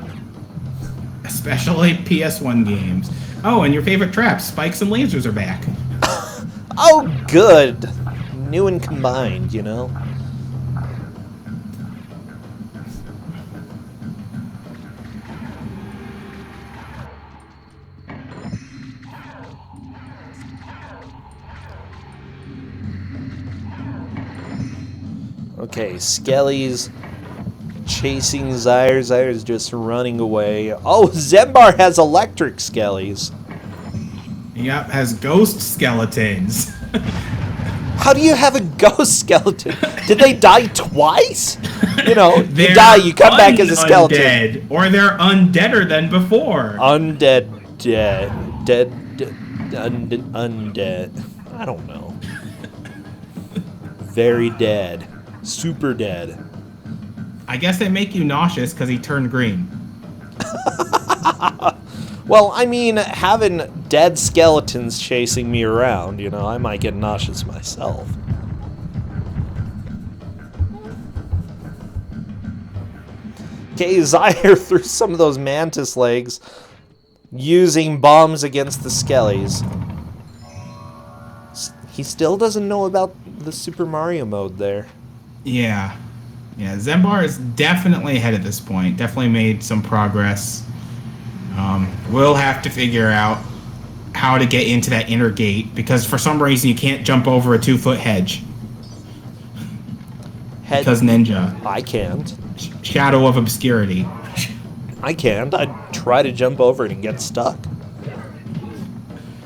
Especially PS1 games. Oh, and your favorite traps, spikes and lasers, are back. Oh, good. New and combined, you know? Okay, Skelly's chasing Zyre. Zyre's just running away. Oh, Zembar has electric Skellies. Yep, has ghost skeletons. How do you have a ghost skeleton? Did they die twice? You know, you They're die, you come back as a skeleton. Undead, or they're undeader than before. Undead. I don't know. Very dead. Super dead. I guess they make you nauseous because he turned green. Well, I mean, having dead skeletons chasing me around, you know, I might get nauseous myself. Okay, Zyre threw some of those mantis legs using bombs against the skellies. He still doesn't know about the Super Mario mode there. Yeah. Yeah, Zembar is definitely ahead at this point. Definitely made some progress. We'll have to figure out how to get into that inner gate, because for some reason you can't jump over a 2-foot hedge. Because ninja. I can't. Shadow of obscurity. I can't. I'd try to jump over it and get stuck.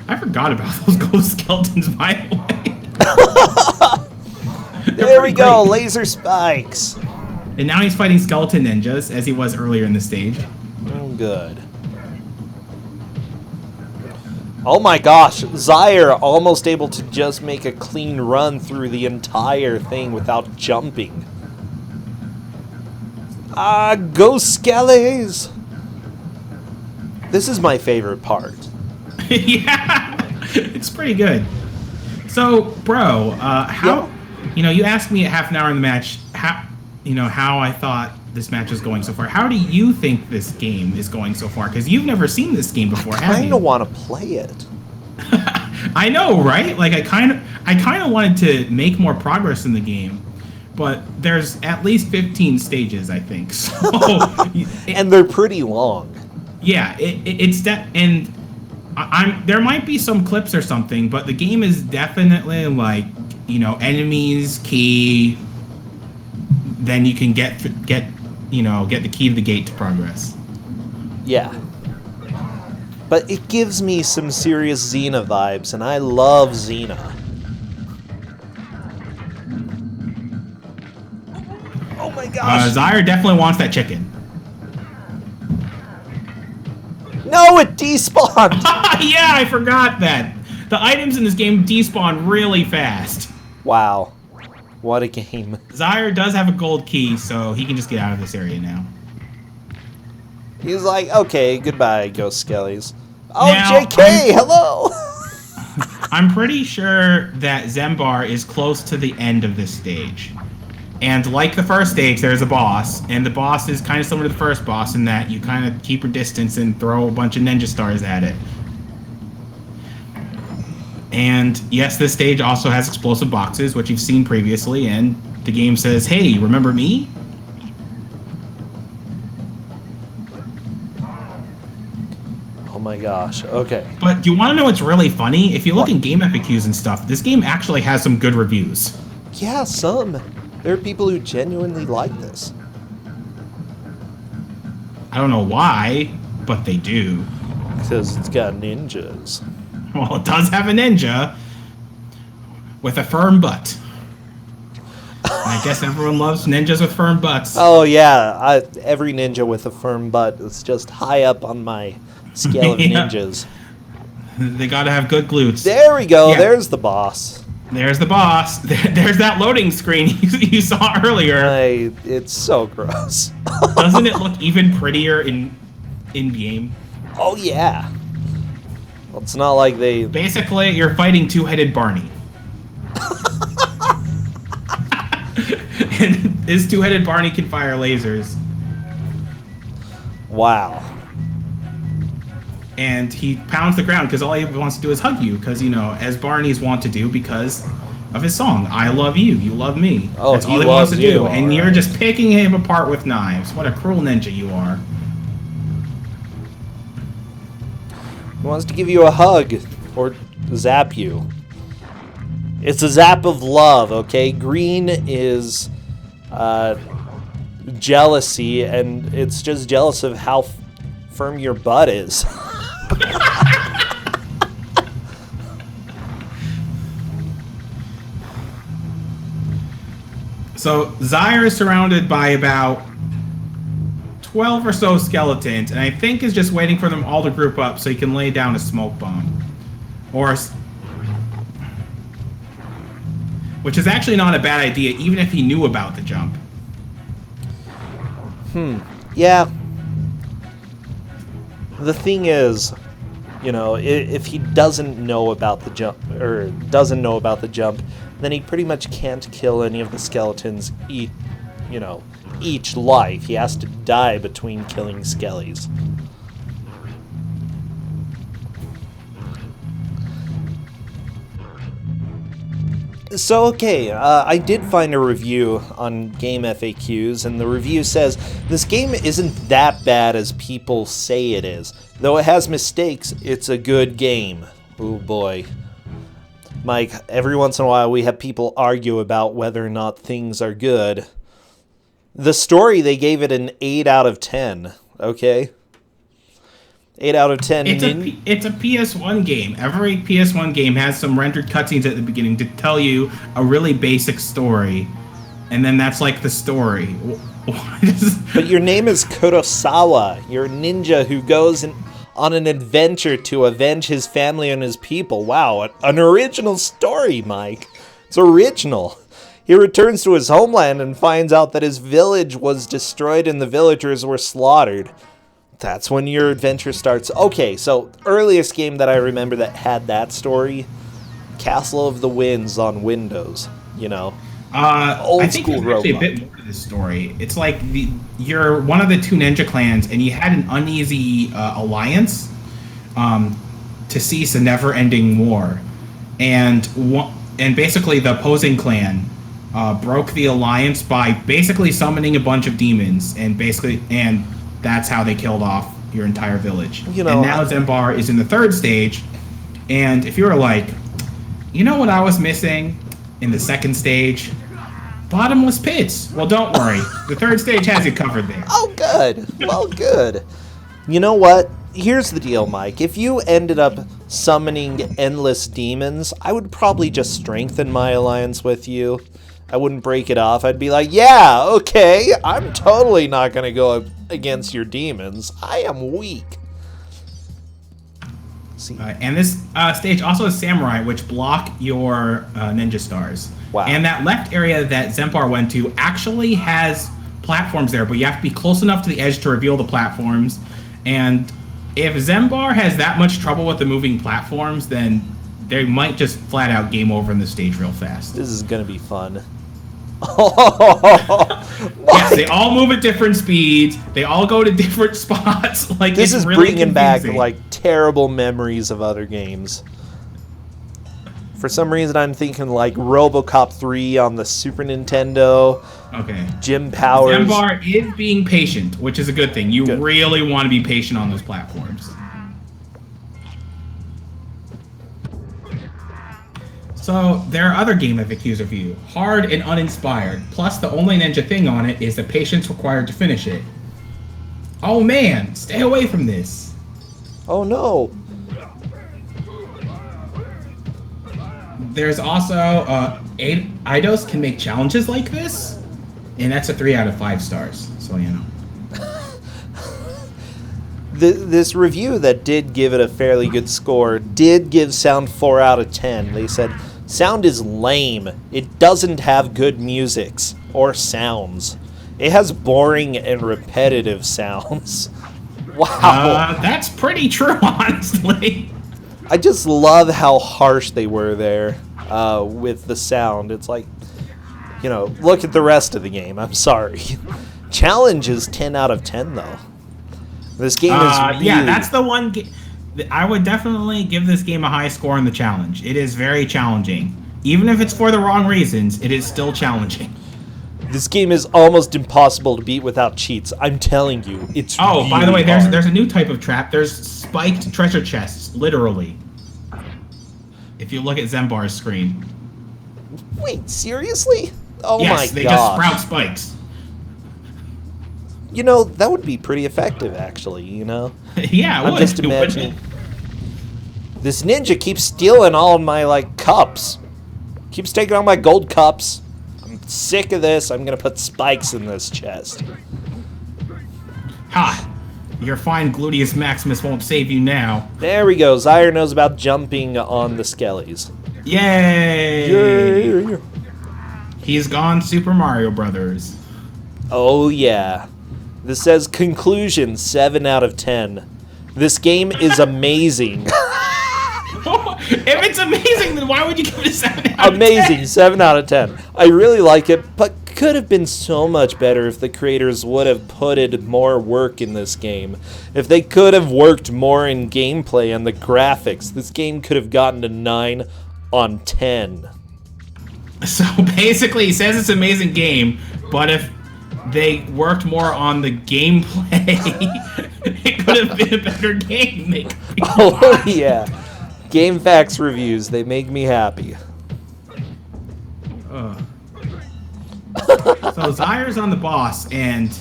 I forgot about those ghost skeletons, by the way. There we go, laser spikes. And now he's fighting skeleton ninjas, as he was earlier in the stage. Oh, good. Oh my gosh, Zyre almost able to just make a clean run through the entire thing without jumping. Ah, go Skellies! This is my favorite part. Yeah, it's pretty good. So, bro, how... You know, you asked me at half an hour in the match how I thought this match was going so far. How do you think this game is going so far? Because you've never seen this game before, have you? I kind of want to play it. I know, right? Like, I kind of wanted to make more progress in the game, but there's at least 15 stages, I think. So, and they're pretty long. Yeah, it's that, and there might be some clips or something, but the game is definitely like, you know, enemies, key. Then you can get the key to the gate to progress. Yeah. But it gives me some serious Xena vibes, and I love Xena. Oh my gosh! Zyre definitely wants that chicken. No, it despawned! Yeah, I forgot that. The items in this game despawn really fast. Wow. What a game. Zyre does have a gold key, so he can just get out of this area now. He's like, okay, goodbye, Ghost Skellies. Oh, Now, JK, hello! I'm pretty sure that Zembar is close to the end of this stage. And like the first stage, there's a boss, and the boss is kind of similar to the first boss in that you kind of keep your distance and throw a bunch of ninja stars at it. And yes, this stage also has explosive boxes, which you've seen previously, and the game says, hey, remember me? Oh my gosh, okay. But do you want to know what's really funny? If you look in game FAQs and stuff, this game actually has some good reviews. Yeah, some. There are people who genuinely like this. I don't know why, but they do. Because it's got ninjas. Well, it does have a ninja with a firm butt. And I guess everyone loves ninjas with firm butts. Oh yeah, every ninja with a firm butt is just high up on my scale of ninjas. They gotta have good glutes. There we go, Yeah. There's the boss. There's the boss. There's that loading screen you saw earlier. It's so gross. Doesn't it look even prettier in game? Oh yeah. Well, it's not like they... Basically, you're fighting two-headed Barney. And his two-headed Barney can fire lasers. Wow. And he pounds the ground because all he wants to do is hug you. Because, you know, as Barneys want to do because of his song, I love you, you love me. Oh, that's all he wants to do. And you're just picking him apart with knives. What a cruel ninja you are. He wants to give you a hug or zap you. It's a zap of love, okay? Green is jealousy, and it's just jealous of how firm your butt is. So Zyre is surrounded by about 12 or so skeletons, and I think is just waiting for them all to group up so he can lay down a smoke bomb. Which is actually not a bad idea, even if he knew about the jump. Yeah. The thing is, you know, if he doesn't know about the jump, then he pretty much can't kill any of the skeletons each life. He has to die between killing skellies. So, okay, I did find a review on Game FAQs, and the review says, this game isn't that bad as people say it is. Though it has mistakes, it's a good game. Oh boy. Mike, every once in a while we have people argue about whether or not things are good. The story, they gave it an 8 out of 10, okay? 8 out of 10. It's a PS1 game. Every PS1 game has some rendered cutscenes at the beginning to tell you a really basic story, and then that's like the story. But your name is Kurosawa. You're a ninja who goes on an adventure to avenge his family and his people. Wow, an original story, Mike. It's original. He returns to his homeland and finds out that his village was destroyed and the villagers were slaughtered. That's when your adventure starts. Okay, so earliest game that I remember that had that story, Castle of the Winds on Windows, you know. Old I think school there's actually robot. a bit more to this story. It's like you're one of the two ninja clans, and you had an uneasy alliance to cease a never-ending war, and basically the opposing clan broke the alliance by basically summoning a bunch of demons, and that's how they killed off your entire village. You know, and now Zembar is in the third stage, and if you were like, you know what I was missing in the second stage? Bottomless pits. Well, don't worry. The third stage has you covered there. Oh, good. Well, good. You know what? Here's the deal, Mike. If you ended up summoning endless demons, I would probably just strengthen my alliance with you. I wouldn't break it off. I'd be like, yeah, okay, I'm totally not going to go up against your demons. I am weak. See. And this stage also has samurai, which block your ninja stars. Wow. And that left area that Zembar went to actually has platforms there, but you have to be close enough to the edge to reveal the platforms. And if Zembar has that much trouble with the moving platforms, then they might just flat out game over in the stage real fast. This is going to be fun. Yes, they all move at different speeds. They all go to different spots. Like This is really bringing back confusing. like terrible memories of other games. For some reason, I'm thinking like RoboCop 3 on the Super Nintendo. Okay. Jim Powers. Zembar is being patient, which is a good thing. You Good. really want to be patient on those platforms. So, there are other game FAQs of you. Hard and uninspired. Plus, the only ninja thing on it is the patience required to finish it. Oh man, stay away from this. Oh no. There's also, Eidos can make challenges like this, and that's a 3 out of 5 stars, so you know. This review that did give it a fairly good score did give sound 4 out of 10. They said, sound is lame. It doesn't have good musics or sounds. It has boring and repetitive sounds. Wow. That's pretty true, honestly. I just love how harsh they were there with the sound. It's like, you know, look at the rest of the game. I'm sorry. Challenge is 10 out of 10, though. This game is really... Yeah, that's the one... I would definitely give this game a high score on the challenge. It is very challenging. Even if it's for the wrong reasons, it is still challenging. This game is almost impossible to beat without cheats. I'm telling you, it's really by the way, hard. there's a new type of trap. There's spiked treasure chests, literally. If you look at Zembar's screen. Wait, seriously? Oh Yes, my they gosh. just sprout spikes. You know, that would be pretty effective, actually, you know? Yeah, it I'm would, just wouldn't imagining. This ninja keeps stealing all of my, like, cups. Keeps taking all my gold cups. I'm sick of this. I'm gonna put spikes in this chest. Ha! Your fine gluteus maximus won't save you now. There we go. Zyre knows about jumping on the skellies. Yay! Yay! He's gone Super Mario Brothers. Oh, yeah. This says conclusion 7 out of 10. This game is amazing. If it's amazing, then why would you give it a 7 out of 10? Amazing, 7 out of 10. I really like it, but could have been so much better if the creators would have put in more work in this game. If they could have worked more in gameplay and the graphics, this game could have gotten a 9 on 10. So basically, he says it's an amazing game, but if they worked more on the gameplay, it could have been a better game. Oh, yeah. GameFAQs reviews, they make me happy. So Zyre's on the boss, and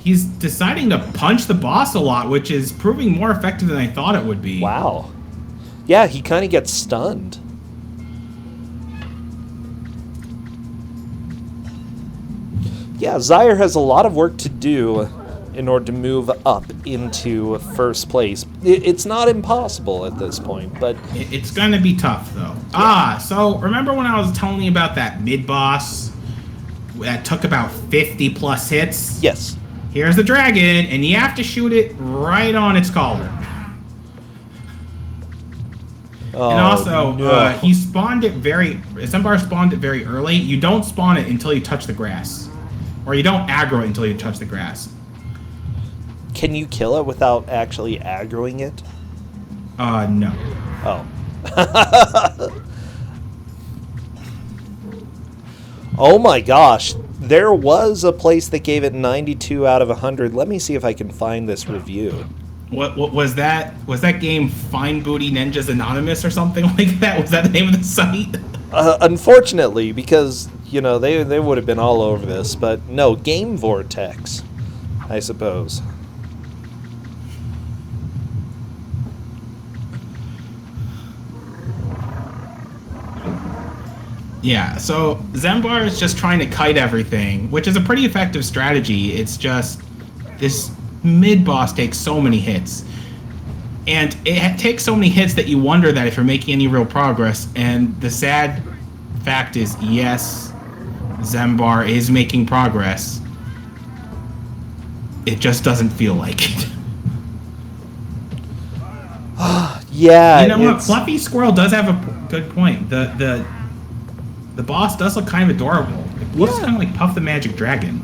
he's deciding to punch the boss a lot, which is proving more effective than I thought it would be. Wow. Yeah, he kind of gets stunned. Yeah, Zyre has a lot of work to do in order to move up into first place. It's not impossible at this point, but... It's going to be tough, though. Yeah. So remember when I was telling you about that mid-boss that took about 50-plus hits? Yes. Here's the dragon, and you have to shoot it right on its collar. Oh, and also, no. he spawned it Zembar spawned it very early. You don't spawn it until you touch the grass. Or you don't aggro it until you touch the grass. Can you kill it without actually aggroing it? No. Oh. Oh my gosh. There was a place that gave it 92 out of 100. Let me see if I can find this review. What was that? Was that game Fine Booty Ninjas Anonymous or something like that? Was that the name of the site? Unfortunately, because, you know, they would have been all over this. But no, Game Vortex, I suppose. Yeah, so Zembar is just trying to kite everything, which is a pretty effective strategy. It's just this mid-boss takes so many hits. And it takes so many hits that you wonder that if you're making any real progress. And the sad fact is, yes, Zembar is making progress. It just doesn't feel like it. Yeah, you know what? Fluffy Squirrel does have a good point. The boss does look kind of adorable. It looks kind of like Puff the Magic Dragon.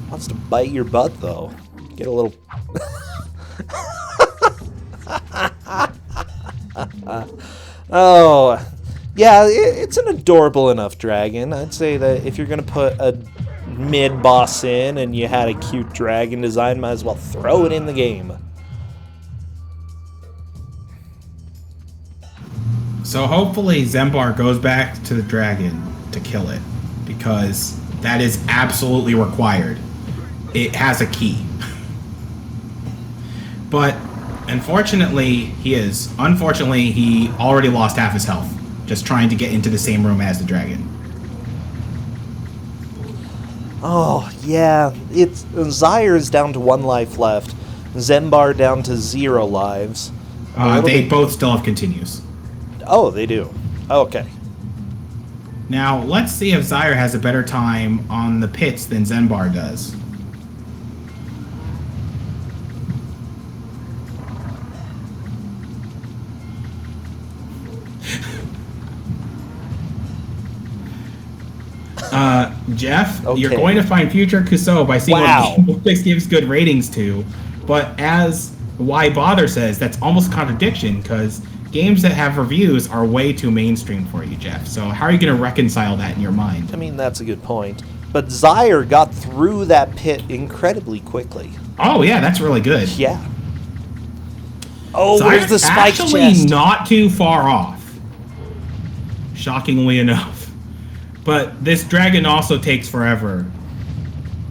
Wants to bite your butt, though. Get a little... Oh, yeah, it's an adorable enough dragon. I'd say that if you're going to put a mid-boss in and you had a cute dragon design, might as well throw it in the game. So hopefully Zembar goes back to the dragon to kill it, because that is absolutely required. It has a key. But unfortunately, he already lost half his health just trying to get into the same room as the dragon. Oh, yeah, Zyre's down to 1 life left. Zembar down to 0 lives. They both still have continues. Oh, they do. Okay. Now, let's see if Zyre has a better time on the pits than Zembar does. Jeff, okay. You're going to find future Kuso by seeing what Game Vortex gives good ratings to, but as Why Bother says, that's almost a contradiction, because games that have reviews are way too mainstream for you, Jeff. So how are you going to reconcile that in your mind? I mean, that's a good point. But Zyre got through that pit incredibly quickly. Oh, yeah, that's really good. Yeah. Oh, Zyre's where's the spike actually chest? not too far off, shockingly enough. But this dragon also takes forever.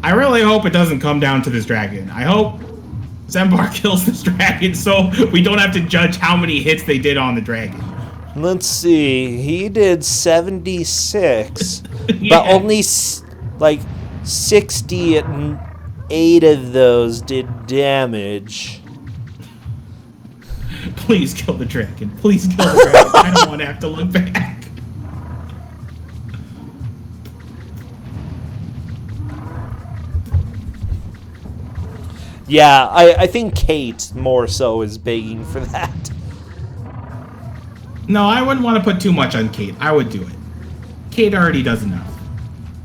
I really hope it doesn't come down to this dragon. I hope Zembar kills this dragon so we don't have to judge how many hits they did on the dragon. Let's see. He did 76, Yeah. but only like 68 of those did damage. Please kill the dragon. Please kill the dragon. I don't want to have to look back. Yeah, I think Kate more so is begging for that. No, I wouldn't want to put too much on Kate. I would do it. Kate already does enough.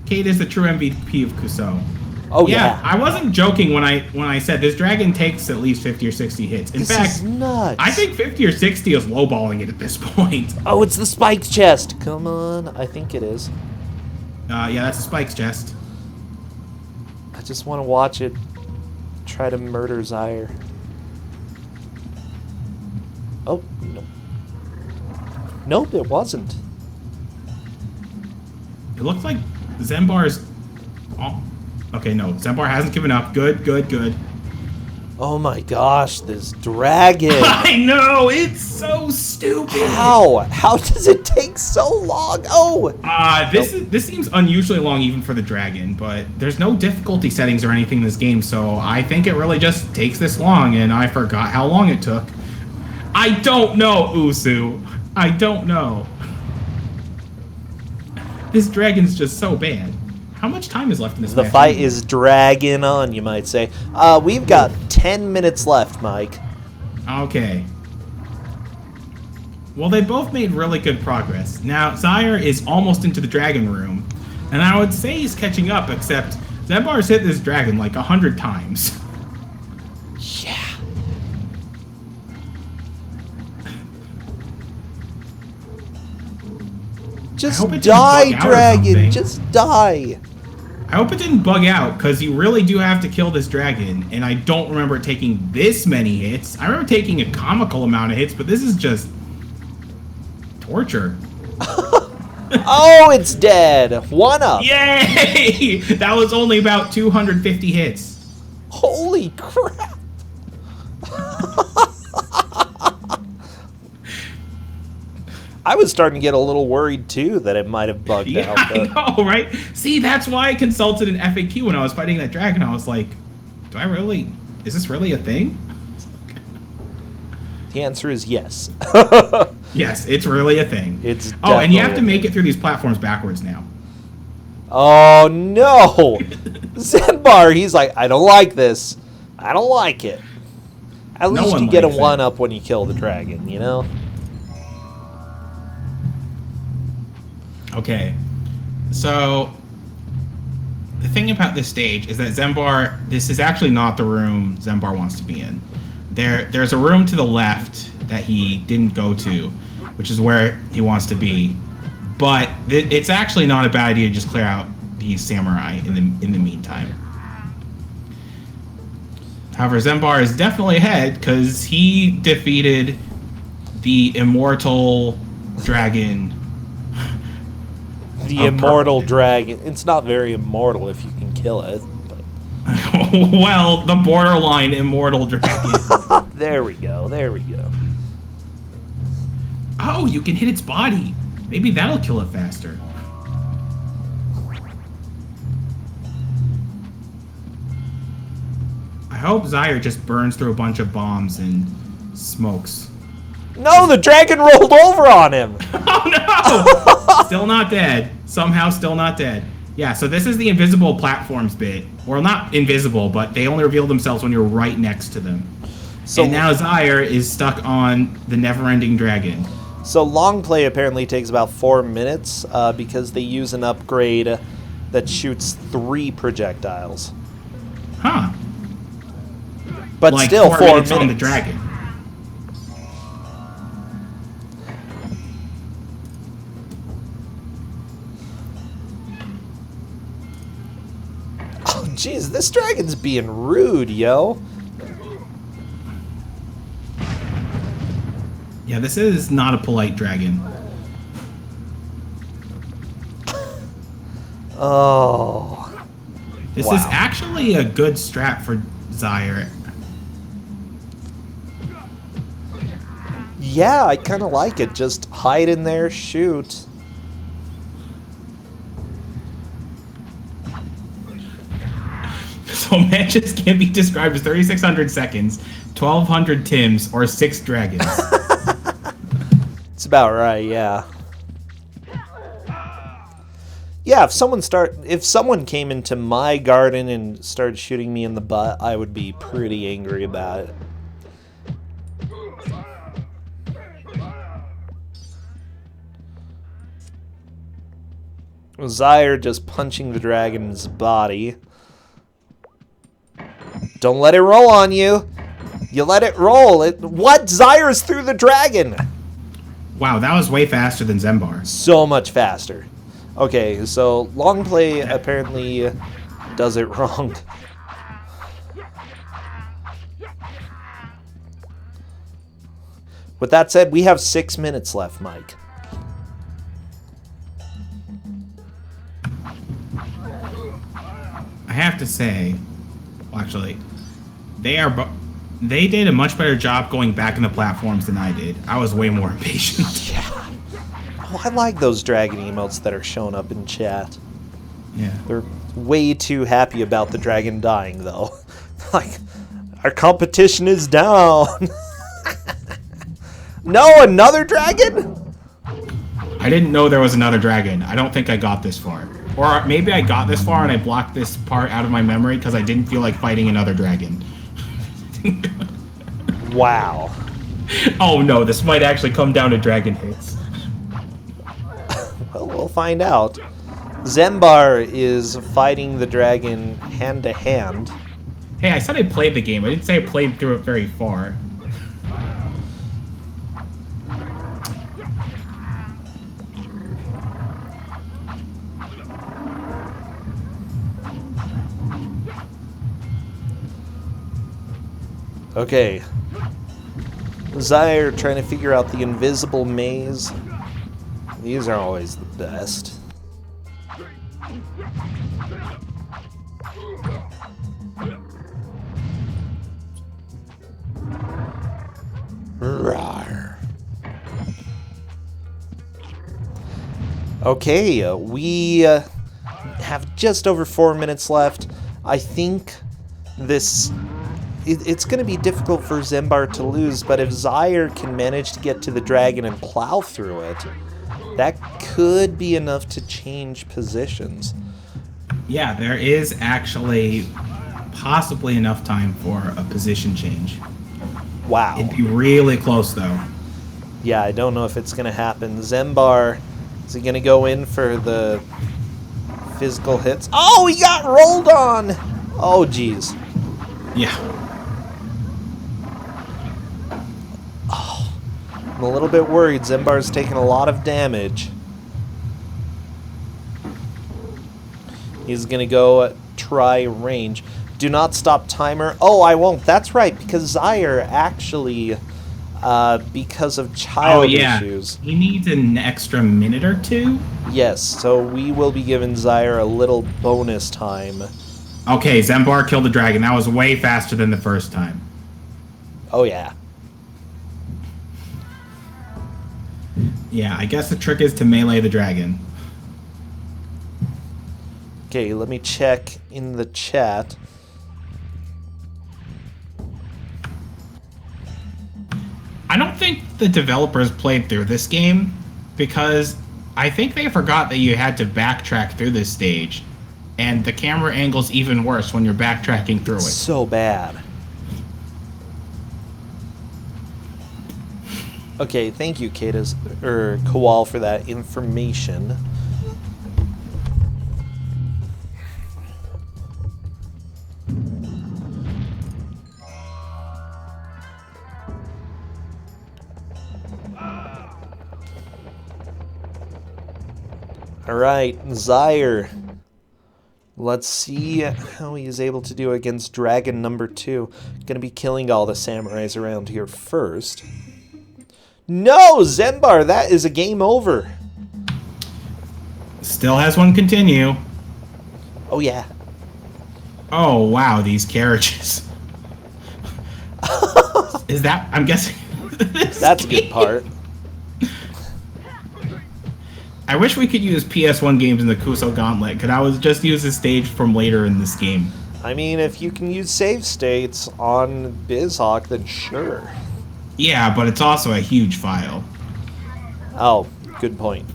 Kate is the true MVP of Kuso. Oh yeah. I wasn't joking when I said this dragon takes at least 50 or 60 hits. In fact, is nuts. I think 50 or 60 is lowballing it at this point. Oh, it's the spiked chest. Come on. I think it is. Yeah, that's a Spike's chest. I just want to watch it try to murder Zyre. Oh, no. Nope, it wasn't. It looks like Zembar's Okay, no. Zembar hasn't given up. Good, good, good. Oh my gosh, this dragon. I know! It's so stupid! How? How does it take so long? Oh! This seems unusually long even for the dragon, but there's no difficulty settings or anything in this game, so I think it really just takes this long, and I forgot how long it took. I don't know, Usu. I don't know. This dragon's just so bad. How much time is left in this The match? fight is dragging on, you might say. We've got 10 minutes left, Mike. Okay. Well, they both made really good progress. Now, Zyre is almost into the dragon room, and I would say he's catching up, except Zembar's hit this dragon like 100 times. Yeah. Just hope it didn't die, bug out or dragon! something. Just die! I hope it didn't bug out, because you really do have to kill this dragon, and I don't remember it taking this many hits. I remember taking a comical amount of hits, but this is just torture. Oh, it's dead! 1 up! Yay! That was only about 250 hits. Holy crap! I was starting to get a little worried too that it might have bugged Yeah, out. But... I know, right? See, that's why I consulted an FAQ when I was fighting that dragon. I was like, is this really a thing? The answer is yes. Yes, it's really a thing. It's oh, and you have to definitely- make it through these platforms backwards now. Oh no! Zembar, he's like, I don't like this. I don't like it. At No least one you get a likes it. 1 up when you kill the dragon, you know? Okay, so the thing about this stage is that Zembar, this is actually not the room Zembar wants to be in. There's a room to the left that he didn't go to, which is where he wants to be. But it's actually not a bad idea to just clear out these samurai in the meantime. However, Zembar is definitely ahead because he defeated the immortal dragon. The immortal dragon. It's not very immortal if you can kill it. But... Well, the borderline immortal dragon. There we go. There we go. Oh, you can hit its body. Maybe that'll kill it faster. I hope Zyre just burns through a bunch of bombs and smokes. No, the dragon rolled over on him. Oh no! Still not dead. Somehow still not dead. Yeah, so this is the invisible platforms bit. Well, not invisible, but they only reveal themselves when you're right next to them. So and now Zyre is stuck on the never-ending dragon. So long play apparently takes about 4 minutes because they use an upgrade that shoots 3 projectiles. Huh. But like still 4 4 minutes minutes. on the dragon. Oh, jeez, this dragon's being rude, yo. Yeah, this is not a polite dragon. Oh. This Wow. is actually a good strat for Zyre. Yeah, I kind of like it. Just hide in there, shoot. So matches can be described as 3,600 seconds, 1,200 Tims, or 6 dragons. It's about right, yeah. Yeah, if someone came into my garden and started shooting me in the butt, I would be pretty angry about it. Zyre just punching the dragon's body. Don't let it roll on you. You let it roll. What? Zyre's through the dragon. Wow, that was way faster than Zembar. So much faster. Okay, so long play apparently does it wrong. With that said, we have 6 minutes left, Mike. I have have to say, well, actually, they did a much better job going back in the platforms than I did. I was way more impatient. Yeah. Oh, I like those dragon emotes that are showing up in chat. Yeah. They're way too happy about the dragon dying, though. Like, our competition is down. No, another dragon? I didn't know there was another dragon. I don't think I got this far. Or maybe I got this far and I blocked this part out of my memory because I didn't feel like fighting another dragon. Wow. Oh no, this might actually come down to dragon hits. Well, we'll find out. Zembar is fighting the dragon hand to hand. Hey, I said I played the game. I didn't say I played through it very far. Okay. Zyre trying to figure out the invisible maze. These are always the best. Rawr. Okay, we have just over 4 minutes left. I think this... It's going to be difficult for Zembar to lose, but if Zyre can manage to get to the dragon and plow through it, that could be enough to change positions. Yeah, there is actually possibly enough time for a position change. Wow. It'd be really close, though. Yeah, I don't know if it's going to happen. Zembar, is he going to go in for the physical hits? Oh, he got rolled on! Oh, jeez. Yeah. I'm a little bit worried. Zembar's taking a lot of damage. He's going to go try range. Do not stop timer. Oh, I won't. That's right, because Zyre actually, because of child issues. He needs an extra minute or two? Yes, so we will be giving Zyre a little bonus time. Okay, Zembar killed the dragon. That was way faster than the first time. Oh, yeah. Yeah, I guess the trick is to melee the dragon. Okay, let me check in the chat. I don't think the developers played through this game because I think they forgot that you had to backtrack through this stage. And the camera angle's even worse when you're backtracking through it. So bad. Okay, thank you, Kowal, for that information. Alright, Zyre. Let's see how he is able to do against Dragon number 2. Gonna be killing all the samurais around here first. No, Zembar, that is a game over. Still has one continue. Oh, yeah. Oh, wow, these carriages. Is that... I'm guessing... That's a good part. I wish we could use PS1 games in the Kuso Gauntlet. Could I just use the stage from later in this game? I mean, if you can use save states on BizHawk, then sure. Yeah, but it's also a huge file. Oh, good point.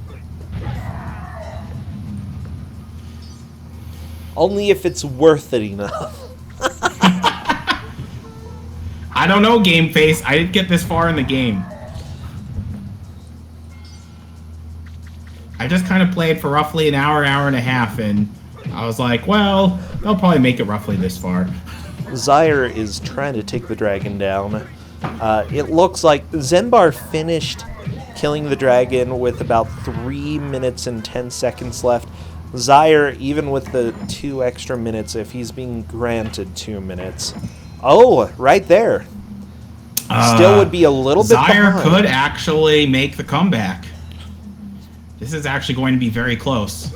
Only if it's worth it enough. I don't know, Game Face. I didn't get this far in the game. I just kind of played for roughly an hour and a half, and I was like, well, they'll probably make it roughly this far. Zyre is trying to take the dragon down. It looks like Zembar finished killing the dragon with about 3 minutes and 10 seconds left. Zyre, even with the 2 extra minutes, if he's being granted 2 minutes. Oh, right there. Still would be a little bit Zyre behind. could actually make the comeback. This is actually going to be very close.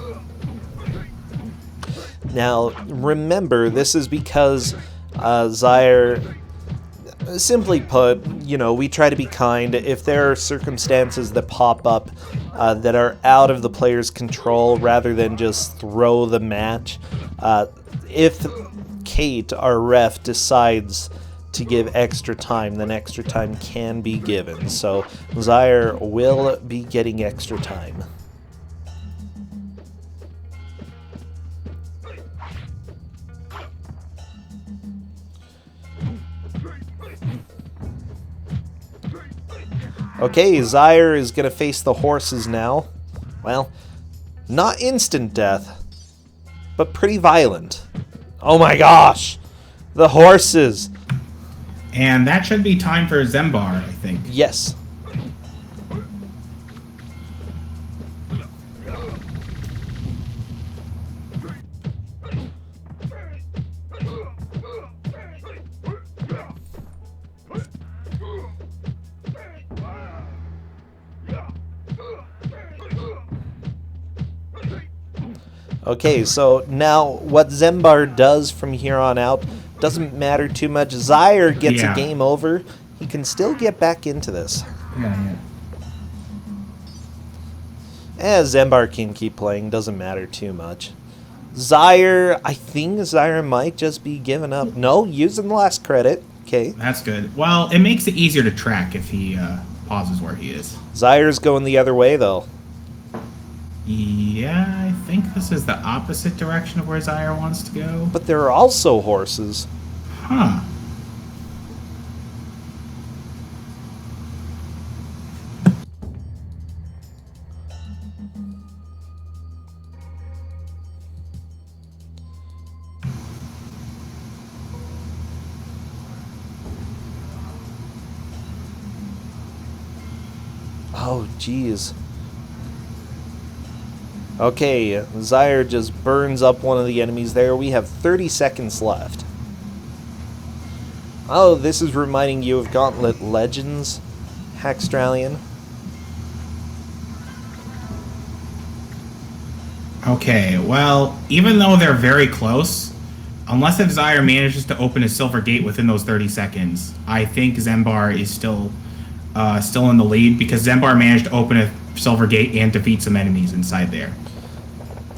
Now, remember, this is because Zyre, simply put, we try to be kind. If there are circumstances that pop up that are out of the player's control, rather than just throw the match, if Kate, our ref, decides to give extra time, then extra time can be given. So Zyre will be getting extra time. Okay, Zyre is going to face the horses now. Well, not instant death, but pretty violent. Oh my gosh! The horses! And that should be time for Zembar, I think. Yes. Okay, so now what Zembar does from here on out doesn't matter too much. Zyre gets a game over. He can still get back into this. Yeah. Zembar can keep playing. Doesn't matter too much. Zyre, I think Zyre might just be giving up. No, using the last credit. Okay. That's good. Well, it makes it easier to track if he pauses where he is. Zyre's going the other way, though. Yeah, I think this is the opposite direction of where Zyre wants to go. But there are also horses. Huh. Oh, jeez. Okay, Zyre just burns up one of the enemies there. We have 30 seconds left. Oh, this is reminding you of Gauntlet Legends, Hackstralian. Okay, well, even though they're very close, unless if Zyre manages to open a silver gate within those 30 seconds, I think Zembar is still in the lead, because Zembar managed to open a silver gate and defeat some enemies inside there.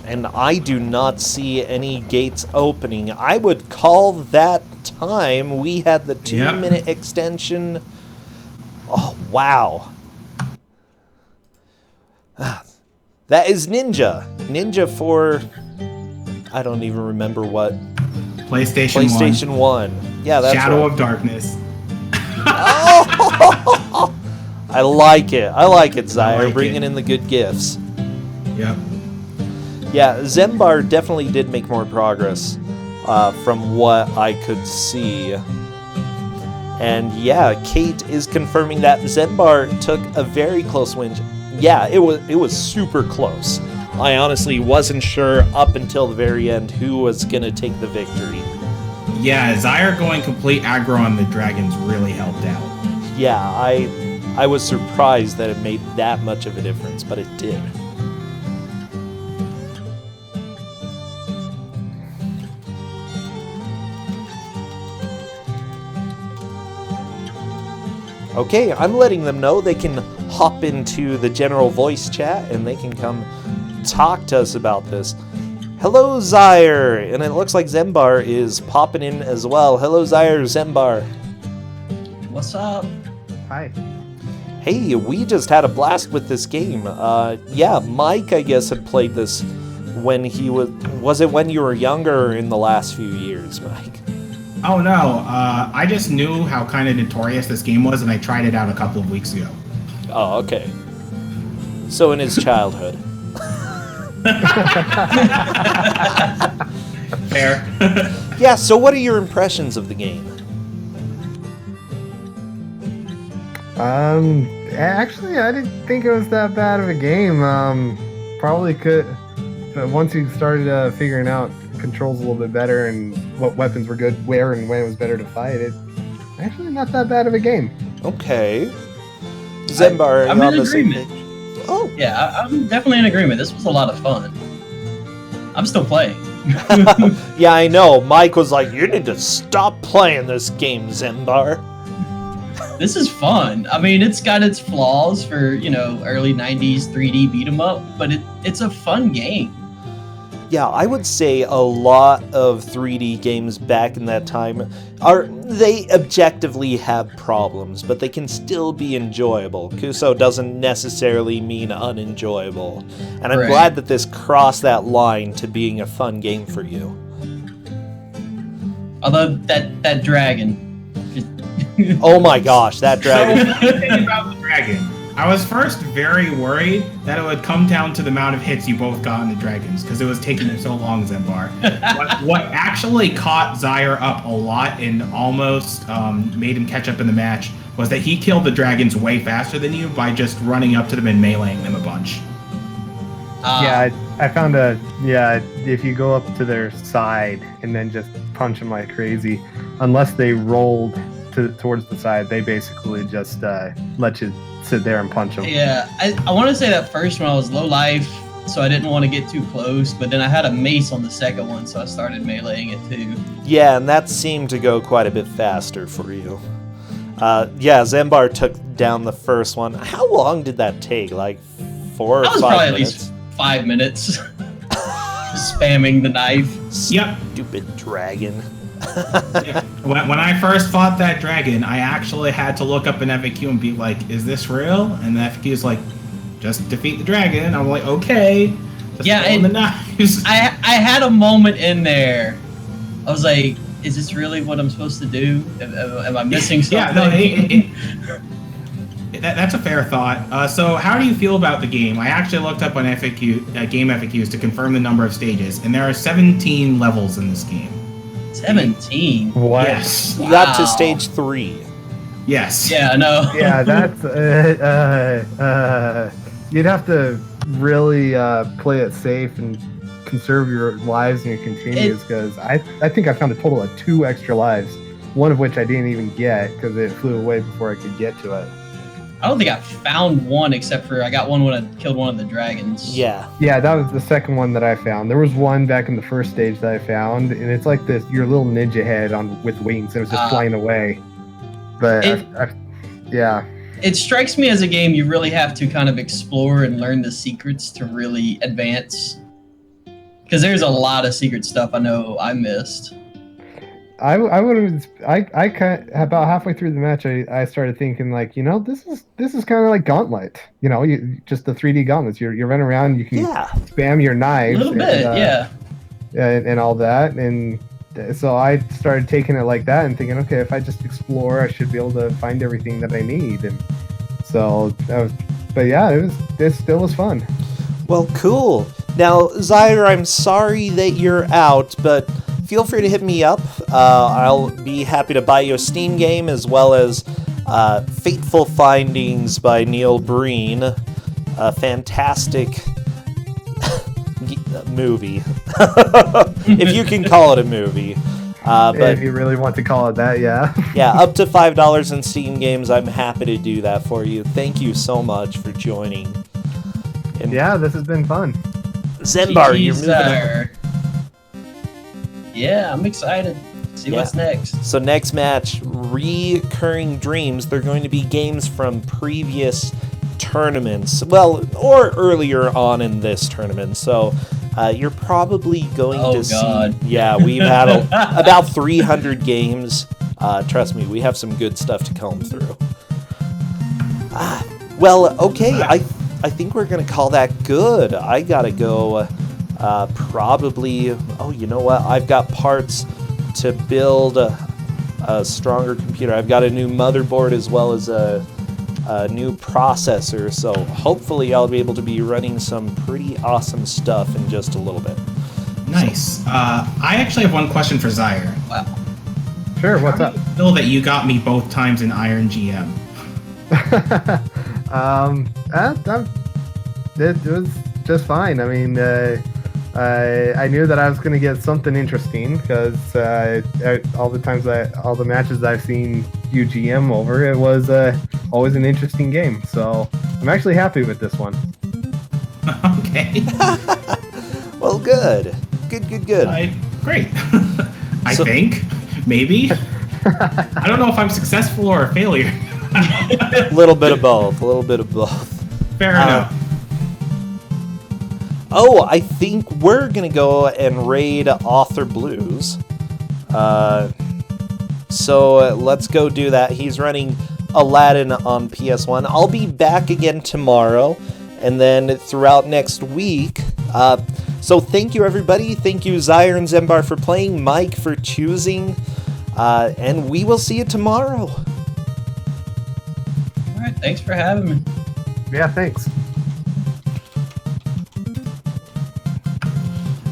And I do not see any gates opening. I would call that time. We had the 2-minute extension. Oh, wow. That is Ninja. Ninja for... I don't even remember what. PlayStation 1. Yeah, that's Shadow right. of Darkness. Oh! I like it. I like it, Zyre. Bringing in the good gifts. Yep. Yeah, Zembar definitely did make more progress from what I could see. And yeah, Kate is confirming that Zembar took a very close win. Yeah, it was super close. I honestly wasn't sure up until the very end who was going to take the victory. Yeah, Zyre going complete aggro on the dragons really helped out. Yeah, I was surprised that it made that much of a difference, but it did. Okay, I'm letting them know they can hop into the general voice chat and they can come talk to us about this. Hello, Zyre! And it looks like Zembar is popping in as well. Hello, Zyre, Zembar. What's up? Hi. Hey, we just had a blast with this game. Yeah, Mike, I guess, had played this when he was it when you were younger or in the last few years, Mike? Oh no, I just knew how kind of notorious this game was, and I tried it out a couple of weeks ago. Oh, okay. So in his childhood. Fair. Yeah, so what are your impressions of the game? Actually, I didn't think it was that bad of a game. Probably could, but once you started figuring out controls a little bit better and what weapons were good, where and when it was better to fight, it actually not that bad of a game. Okay. Zembar, I'm are you on in the same agreement. page? Oh, Yeah, I'm definitely in agreement. This was a lot of fun. I'm still playing. Yeah, I know. Mike was like, you need to stop playing this game, Zembar. This is fun. I mean, it's got its flaws for, early 90s 3D beat 'em up, but it's a fun game. Yeah, I would say a lot of 3D games back in that time they objectively have problems, but they can still be enjoyable. Kuso doesn't necessarily mean unenjoyable. And I'm Right. glad that this crossed that line to being a fun game for you. Although that dragon. Oh my gosh, that So, dragon. funny thing about the dragon. I was first very worried that it would come down to the amount of hits you both got on the dragons, because it was taking you so long, Zembar. What actually caught Zyre up a lot and almost made him catch up in the match was that he killed the dragons way faster than you by just running up to them and meleeing them a bunch. Yeah, I found if you go up to their side and then just punch them like crazy, unless they rolled towards the side, they basically just let you sit there and punch them. Yeah, I want to say that first one I was low life, so I didn't want to get too close, but then I had a mace on the second one, so I started meleeing it too. Yeah, and that seemed to go quite a bit faster for you. Yeah, Zembar took down the first one. How long did that take? Like 4 or 5 minutes? That was probably at least 5 minutes. Spamming the knife. Yep. Stupid dragon. Yeah. When I first fought that dragon, I actually had to look up an FAQ and be like, is this real? And the FAQ is like, just defeat the dragon. I'm like, okay. Just Yeah, the knives. I had a moment in there. I was like, is this really what I'm supposed to do? Am I missing something? Yeah, no, that's a fair thought. So how do you feel about the game? I actually looked up on game FAQs to confirm the number of stages, and there are 17 levels in this game. 17. What? Yes. You got to Wow. stage 3. Yes. Yeah, I know. Yeah, that's you'd have to really play it safe and conserve your lives and your continues, because I think I found a total of 2 extra lives, one of which I didn't even get because it flew away before I could get to it. I don't think I found one, except for I got one when I killed one of the dragons. Yeah. Yeah, that was the second one that I found. There was one back in the first stage that I found, and it's like your little ninja head with wings. It was just flying away. But yeah. It strikes me as a game you really have to kind of explore and learn the secrets to really advance. Because there's a lot of secret stuff I know I missed. I about halfway through the match, I started thinking like, this is kind of like Gauntlet. Just the 3D gauntlets. You're running around, you can spam your A knives. little bit, yeah. And all that, and so I started taking it like that and thinking, okay, if I just explore, I should be able to find everything that I need. And so it still was fun. Well, cool. Now, Zyre, I'm sorry that you're out, but feel free to hit me up. I'll be happy to buy you a Steam game, as well as Fateful Findings by Neil Breen. A fantastic movie. If you can call it a movie. But if you really want to call it that, yeah. Yeah, up to $5 in Steam games. I'm happy to do that for you. Thank you so much for joining. And yeah, this has been fun. Zembar, you're moving on. Yeah, I'm excited. See what's next. So next match, Recurring Dreams. They're going to be games from previous tournaments. Well, or earlier on in this tournament. So you're probably going to God. see... Yeah, we've had about 300 games. Trust me, we have some good stuff to comb through. Well, okay, I think we're going to call that good. I got to go probably... Oh, you know what? I've got parts to build a stronger computer. I've got a new motherboard as well as a new processor, so hopefully I'll be able to be running some pretty awesome stuff in just a little bit. Nice. I actually have one question for Zyre. Wow. Sure, what's up? Feel that you got me both times in Iron GM. It was just fine. I mean, I knew that I was going to get something interesting because all the matches I've seen you GM over, it was always an interesting game. So I'm actually happy with this one. Okay. Well, good. Good. Great. I So- think. Maybe. I don't know if I'm successful or a failure. A little bit of both. Fair enough. Oh, I think we're gonna go and raid Author Blues. So let's go do that. He's running Aladdin on PS1. I'll be back again tomorrow, and then throughout next week. So thank you, everybody. Thank you, Zyre and Zembar, for playing, Mike for choosing, and we will see you tomorrow. All right, thanks for having me. Yeah, thanks.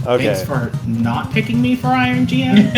Okay. Thanks for not picking me for Iron GM.